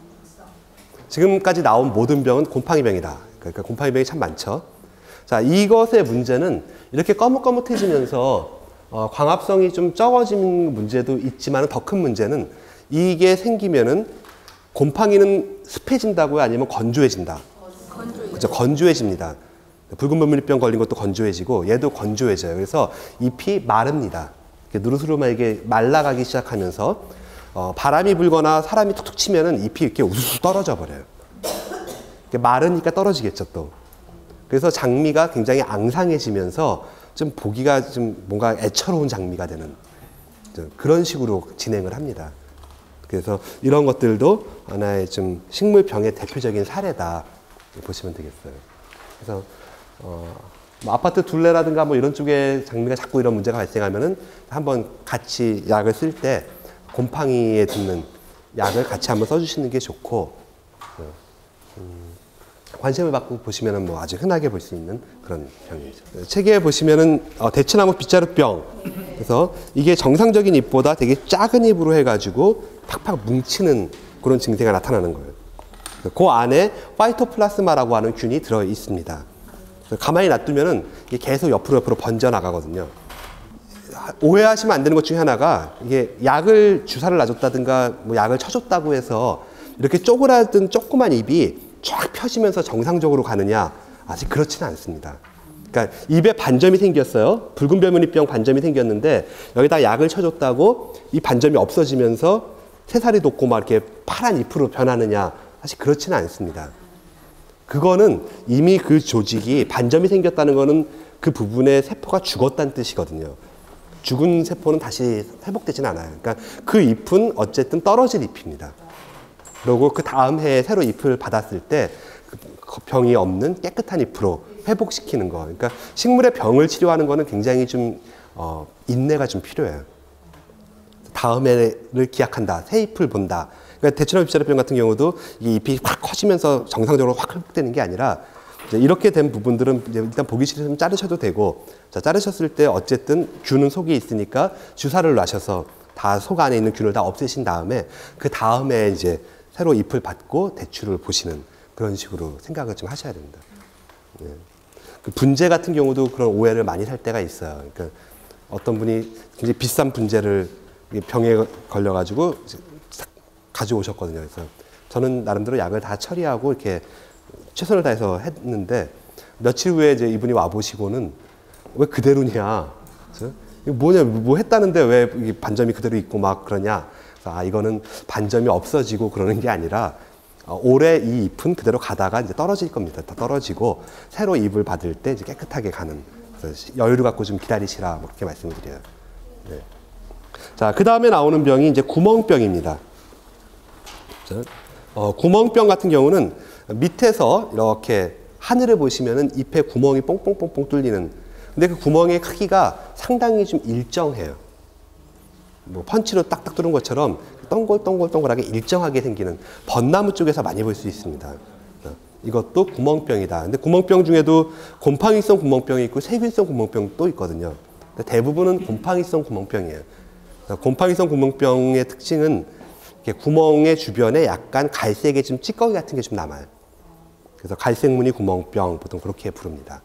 S1: 지금까지 나온 모든 병은 곰팡이병이다. 그러니까 곰팡이병이 참 많죠. 자, 이것의 문제는 이렇게 거뭇거뭇해지면서 광합성이 좀 적어지는 문제도 있지만 더 큰 문제는 이게 생기면은 곰팡이는 습해진다고요? 아니면 건조해진다? 그렇죠. 건조해집니다. 붉은 별무늬병 걸린 것도 건조해지고 얘도 건조해져요. 그래서 잎이 마릅니다. 누르스름하게 말라가기 시작하면서 바람이 불거나 사람이 툭툭 치면은 잎이 이렇게 우수수 떨어져 버려요. 마르니까 떨어지겠죠, 또. 그래서 장미가 굉장히 앙상해지면서 좀 보기가 좀 뭔가 애처로운 장미가 되는 그런 식으로 진행을 합니다. 그래서 이런 것들도 하나의 좀 식물병의 대표적인 사례다 보시면 되겠어요. 그래서 뭐 아파트 둘레라든가 뭐 이런 쪽에 장미가 자꾸 이런 문제가 발생하면은 한번 같이 약을 쓸 때 곰팡이에 듣는 약을 같이 한번 써주시는 게 좋고 관심을 받고 보시면은 뭐 아주 흔하게 볼 수 있는 그런 병이죠. 책에 보시면은 대추나무 빗자루병. 그래서 이게 정상적인 잎보다 되게 작은 잎으로 해가지고 팍팍 뭉치는 그런 증세가 나타나는 거예요. 그 안에 파이토플라스마라고 하는 균이 들어 있습니다. 가만히 놔두면은 이게 계속 옆으로 번져 나가거든요. 오해하시면 안 되는 것 중에 하나가 이게 약을 주사를 놔줬다든가 뭐 약을 쳐줬다고 해서 이렇게 쪼그라든 조그만 잎이 쫙 펴지면서 정상적으로 가느냐? 아직 그렇지는 않습니다. 그러니까 입에 반점이 생겼어요. 붉은 별무늬병 반점이 생겼는데 여기다 약을 쳐줬다고 이 반점이 없어지면서 새살이 돋고 막 이렇게 파란 잎으로 변하느냐? 사실 그렇지는 않습니다. 그거는 이미 그 조직이 반점이 생겼다는 거는 그 부분의 세포가 죽었다는 뜻이거든요. 죽은 세포는 다시 회복되지는 않아요. 그러니까 그 잎은 어쨌든 떨어질 잎입니다. 그리고 그 다음 해에 새로 잎을 받았을 때 그 병이 없는 깨끗한 잎으로 회복시키는 거. 그러니까 식물의 병을 치료하는 거는 굉장히 좀 인내가 좀 필요해요. 다음 해를 기약한다. 새 잎을 본다. 그러니까 대추나무 빗자루병 같은 경우도 이 잎이 확 커지면서 정상적으로 확 회복되는 게 아니라 이제 이렇게 된 부분들은 이제 일단 보기 싫으면 자르셔도 되고, 자, 자르셨을 때 어쨌든 균은 속에 있으니까 주사를 놔셔서 다 속 안에 있는 균을 다 없애신 다음에 그 다음에 이제 새로 잎을 받고 대추를 보시는 그런 식으로 생각을 좀 하셔야 됩니다. 네. 그 분재 같은 경우도 그런 오해를 많이 살 때가 있어요. 그러니까 어떤 분이 굉장히 비싼 분재를 병에 걸려가지고 가져오셨거든요. 그래서 저는 나름대로 약을 다 처리하고 이렇게 최선을 다해서 했는데 며칠 후에 이제 이분이 와 보시고는 왜 그대로냐? 그래서 이거 뭐냐? 뭐 했다는데 왜 이 반점이 그대로 있고 막 그러냐? 그래서 이거는 반점이 없어지고 그러는 게 아니라 올해 이 잎은 그대로 가다가 이제 떨어질 겁니다. 다 떨어지고 새로 잎을 받을 때 이제 깨끗하게 가는. 그래서 여유를 갖고 좀 기다리시라 뭐 그렇게 말씀을 드려요. 네. 자, 그 다음에 나오는 병이 이제 구멍병입니다. 구멍병 같은 경우는 밑에서 이렇게 하늘을 보시면은 잎에 구멍이 뽕뽕뽕뽕 뚫리는. 근데 그 구멍의 크기가 상당히 좀 일정해요. 뭐 펀치로 딱딱 뚫은 것처럼 동글동글동글하게 일정하게 생기는 벚나무 쪽에서 많이 볼 수 있습니다. 이것도 구멍병이다. 근데 구멍병 중에도 곰팡이성 구멍병이 있고 세균성 구멍병도 있거든요. 근데 대부분은 곰팡이성 구멍병이에요. 곰팡이성 구멍병의 특징은 이렇게 구멍의 주변에 약간 갈색의 좀 찌꺼기 같은 게 좀 남아요. 그래서 갈색무늬 구멍병 보통 그렇게 부릅니다.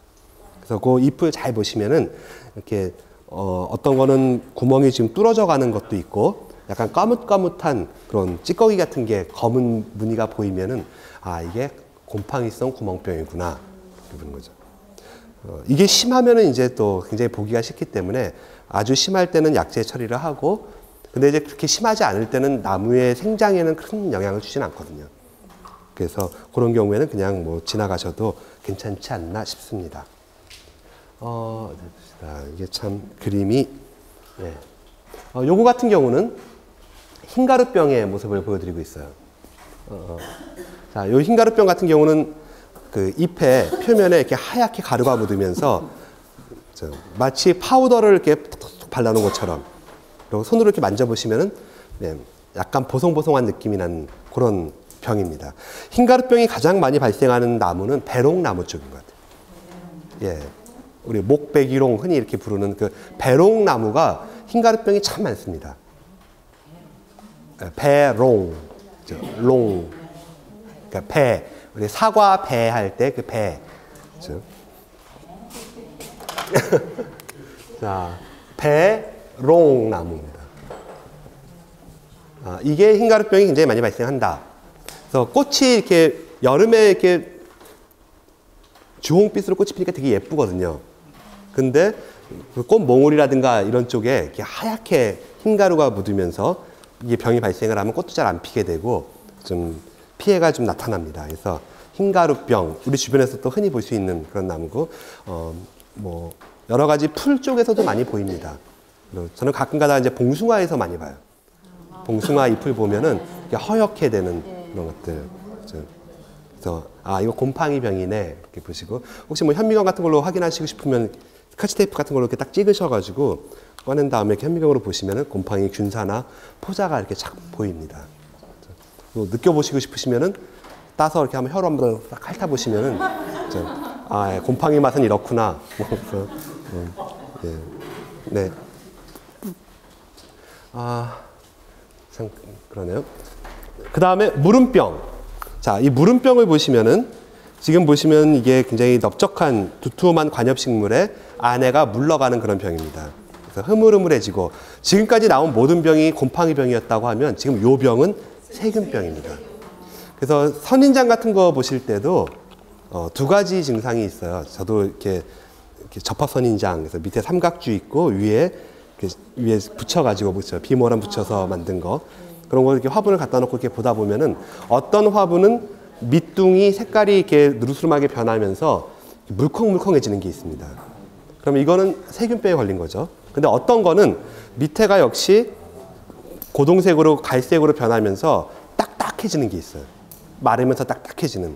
S1: 그래서 그 잎을 잘 보시면은 이렇게 어떤 거는 구멍이 지금 뚫어져 가는 것도 있고 약간 까뭇까뭇한 그런 찌꺼기 같은 게 검은 무늬가 보이면은 이게 곰팡이성 구멍병이구나 이렇게 보는 거죠. 이게 심하면은 이제 또 굉장히 보기가 싫기 때문에 아주 심할 때는 약제 처리를 하고 근데 이제 그렇게 심하지 않을 때는 나무의 생장에는 큰 영향을 주진 않거든요. 그래서 그런 경우에는 그냥 뭐 지나가셔도 괜찮지 않나 싶습니다. 이게 참 그림이 네. 요거 같은 경우는 흰가루병의 모습을 보여드리고 있어요. 자, 요 흰가루병 같은 경우는 그 잎의 표면에 이렇게 하얗게 가루가 묻으면서 마치 파우더를 이렇게 톡톡 발라놓은 것처럼 그리고 손으로 이렇게 만져보시면은 네, 약간 보송보송한 느낌이 나는 그런 병입니다. 흰가루병이 가장 많이 발생하는 나무는 배롱나무 쪽인 것 같아요. 예, 우리 목배기롱 흔히 이렇게 부르는 그 배롱나무가 흰가루병이 참 많습니다. 배롱, 롱, 그러니까 배, 우리 사과 배 할 때 그 배. 자, 배롱나무입니다. 이게 흰가루병이 굉장히 많이 발생한다. 그래서 꽃이 이렇게 여름에 이렇게 주홍빛으로 꽃이 피니까 되게 예쁘거든요. 근데 그 꽃 몽울이라든가 이런 쪽에 이렇게 하얗게 흰가루가 묻으면서 이게 병이 발생을 하면 꽃도 잘 안 피게 되고 좀 피해가 좀 나타납니다. 그래서 흰가루병, 우리 주변에서 또 흔히 볼 수 있는 그런 나무고, 뭐 여러 가지 풀 쪽에서도 많이 보입니다. 저는 가끔가다 이제 봉숭아에서 많이 봐요. 봉숭아 잎을 보면은 이렇게 허옇게 되는 그런 것들. 그래서 이거 곰팡이병이네 이렇게 보시고 혹시 뭐 현미경 같은 걸로 확인하시고 싶으면 스카치 테이프 같은 걸로 이렇게 딱 찍으셔가지고 꺼낸 다음에 이렇게 현미경으로 보시면은 곰팡이 균사나 포자가 이렇게 착 보입니다. 느껴보시고 싶으시면은 따서 이렇게 한번 혀로 한번 딱 핥아 보시면은 곰팡이 맛은 이렇구나. 네. 참 그러네요. 그 다음에 무름병. 자, 이 무름병을 보시면은 지금 보시면 이게 굉장히 넓적한 두툼한 관엽식물에 안에가 물러가는 그런 병입니다. 그래서 흐물흐물해지고 지금까지 나온 모든 병이 곰팡이병이었다고 하면 지금 요 병은 세균병입니다. 그래서 선인장 같은 거 보실 때도 두 가지 증상이 있어요. 저도 이렇게 접합선인장, 그래서 밑에 삼각주 있고 위에 붙여가지고 비모란 붙여서 만든 거 그런 거 이렇게 화분을 갖다 놓고 이렇게 보다 보면은 어떤 화분은 밑둥이 색깔이 이렇게 누르스름하게 변하면서 물컹물컹해지는 게 있습니다. 그럼 이거는 세균병에 걸린 거죠. 근데 어떤 거는 밑에가 역시 고동색으로 갈색으로 변하면서 딱딱해지는 게 있어요. 마르면서 딱딱해지는.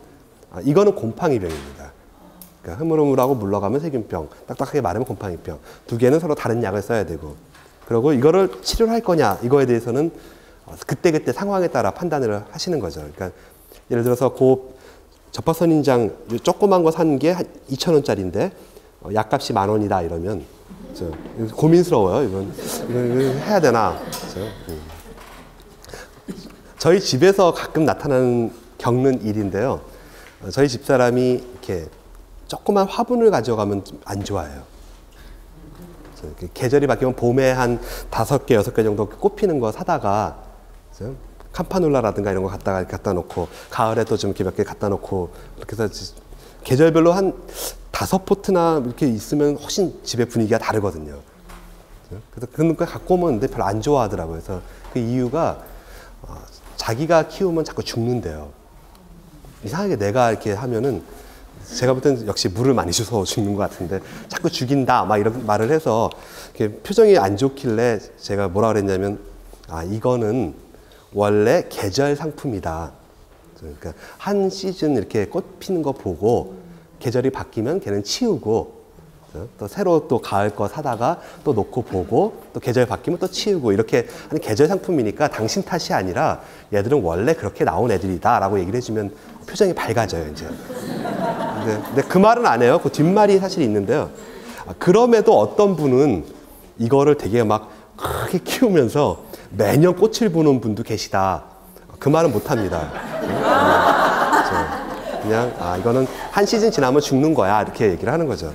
S1: 이거는 곰팡이병입니다. 그러니까 흐물흐물하고 물러가면 세균병, 딱딱하게 마르면 곰팡이병. 두 개는 서로 다른 약을 써야 되고. 그리고 이거를 치료를 할 거냐 이거에 대해서는 그때그때 상황에 따라 판단을 하시는 거죠. 그러니까 예를 들어서 접합선인장 조그만 거 산 게 한 2,000원짜리인데 약값이 10,000원이다 이러면 고민스러워요. 이건 해야 되나. 저희 집에서 가끔 겪는 일인데요. 저희 집사람이 이렇게 조그만 화분을 가져가면 좀 안 좋아해요. 계절이 바뀌면 봄에 한 5개, 6개 정도 꽃 피는 거 사다가 캄파놀라라든가 이런 거 갖다 놓고 가을에도 좀 이렇게 몇 개 갖다 놓고 이렇게 해서 계절별로 한 5포트나 이렇게 있으면 훨씬 집의 분위기가 다르거든요. 그래서 그런 거 갖고 오면 별로 안 좋아하더라고요. 그래서 그 이유가 자기가 키우면 자꾸 죽는데요. 이상하게 내가 이렇게 하면은 제가 볼 때는 역시 물을 많이 줘서 죽는 것 같은데 자꾸 죽인다 막 이런 말을 해서 이렇게 표정이 안 좋길래 제가 뭐라 그랬냐면 이거는 원래 계절 상품이다. 그러니까 한 시즌 이렇게 꽃 피는 거 보고 계절이 바뀌면 걔는 치우고 또 새로 또 가을 거 사다가 또 놓고 보고 또 계절 바뀌면 또 치우고 이렇게 하는 계절 상품이니까 당신 탓이 아니라 얘들은 원래 그렇게 나온 애들이다 라고 얘기를 해주면 표정이 밝아져요 이제. 근데 그 말은 안 해요. 그 뒷말이 사실 있는데요. 그럼에도 어떤 분은 이거를 되게 막 크게 키우면서 매년 꽃을 보는 분도 계시다. 그 말은 못합니다. 그냥 이거는 한 시즌 지나면 죽는 거야 이렇게 얘기를 하는 거죠.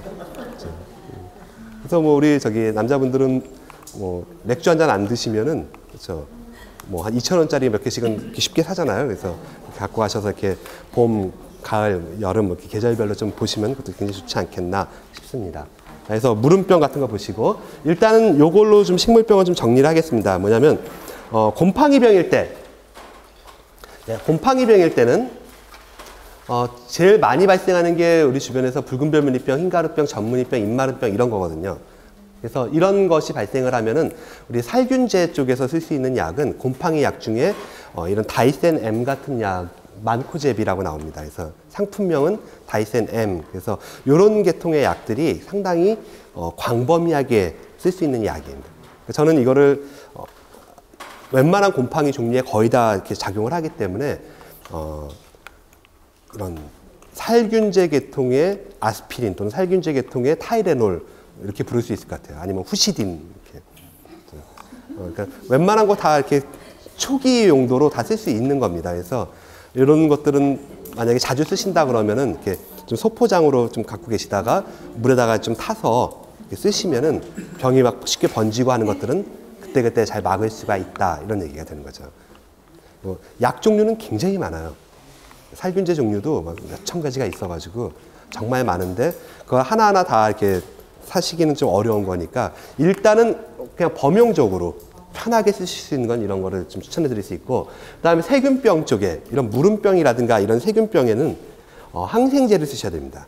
S1: 그래서 뭐 우리 남자분들은 뭐 맥주 한 잔 안 드시면은 그렇죠. 뭐 한 2,000원짜리 몇 개씩은 이렇게 쉽게 사잖아요. 그래서 갖고 가셔서 이렇게 봄, 가을, 여름 이렇게 계절별로 좀 보시면 그것도 굉장히 좋지 않겠나 싶습니다. 그래서 물음병 같은 거 보시고 일단은 요걸로 좀 식물병을 좀 정리를 하겠습니다. 뭐냐면 곰팡이병일 때, 곰팡이병일 때는 제일 많이 발생하는 게 우리 주변에서 붉은 별무늬병, 흰가루병, 전무늬병, 입마름병 이런 거거든요. 그래서 이런 것이 발생을 하면은 우리 살균제 쪽에서 쓸 수 있는 약은 곰팡이 약 중에 이런 다이센 M 같은 약 만코제비라고 나옵니다. 그래서 상품명은 다이센 M. 그래서 이런 계통의 약들이 상당히 광범위하게 쓸 수 있는 약입니다. 저는 이거를 웬만한 곰팡이 종류에 거의 다 이렇게 작용을 하기 때문에 그런 살균제 계통의 아스피린 또는 살균제 계통의 타이레놀 이렇게 부를 수 있을 것 같아요. 아니면 후시딘 이렇게. 그러니까 웬만한 거 다 이렇게 초기 용도로 다 쓸 수 있는 겁니다. 그래서 이런 것들은 만약에 자주 쓰신다 그러면은 이렇게 좀 소포장으로 좀 갖고 계시다가 물에다가 좀 타서 이렇게 쓰시면은 병이 막 쉽게 번지고 하는 것들은 그때그때 잘 막을 수가 있다 이런 얘기가 되는 거죠. 약 종류는 굉장히 많아요. 살균제 종류도 막 몇천 가지가 있어가지고 정말 많은데 그거 하나하나 다 이렇게 사시기는 좀 어려운 거니까 일단은 그냥 범용적으로 편하게 쓰실 수 있는 건 이런 거를 좀 추천해 드릴 수 있고 그다음에 세균병 쪽에 이런 물음병이라든가 이런 세균병에는 항생제를 쓰셔야 됩니다.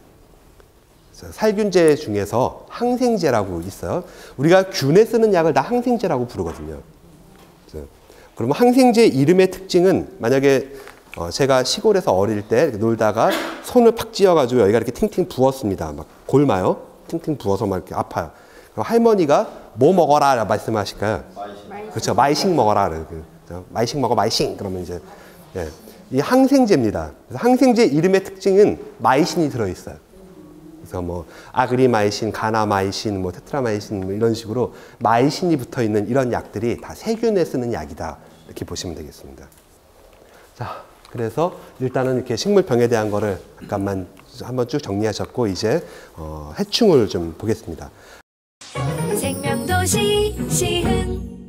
S1: 살균제 중에서 항생제라고 있어요. 우리가 균에 쓰는 약을 다 항생제라고 부르거든요. 그러면 항생제 이름의 특징은 만약에 제가 시골에서 어릴 때 놀다가 손을 팍 찧어가지고 여기가 이렇게 팅팅 부었습니다. 막 골마요. 팅팅 부어서 막 이렇게 아파요. 그럼 할머니가 뭐 먹어라 말씀하실까요? 그렇죠. 마이싱 먹어라. 마이싱 먹어, 마이싱. 그러면 이제 이 항생제입니다. 그래서 항생제 이름의 특징은 마이신이 들어있어요. 그래서 뭐 아그리마이신, 가나마이신, 뭐 테트라마이신 뭐 이런 식으로 마이신이 붙어 있는 이런 약들이 다 세균에 쓰는 약이다. 이렇게 보시면 되겠습니다. 자, 그래서 일단은 이렇게 식물병에 대한 거를 잠깐만 한번 쭉 정리하셨고 이제 해충을 좀 보겠습니다.
S6: 생명도시 시흥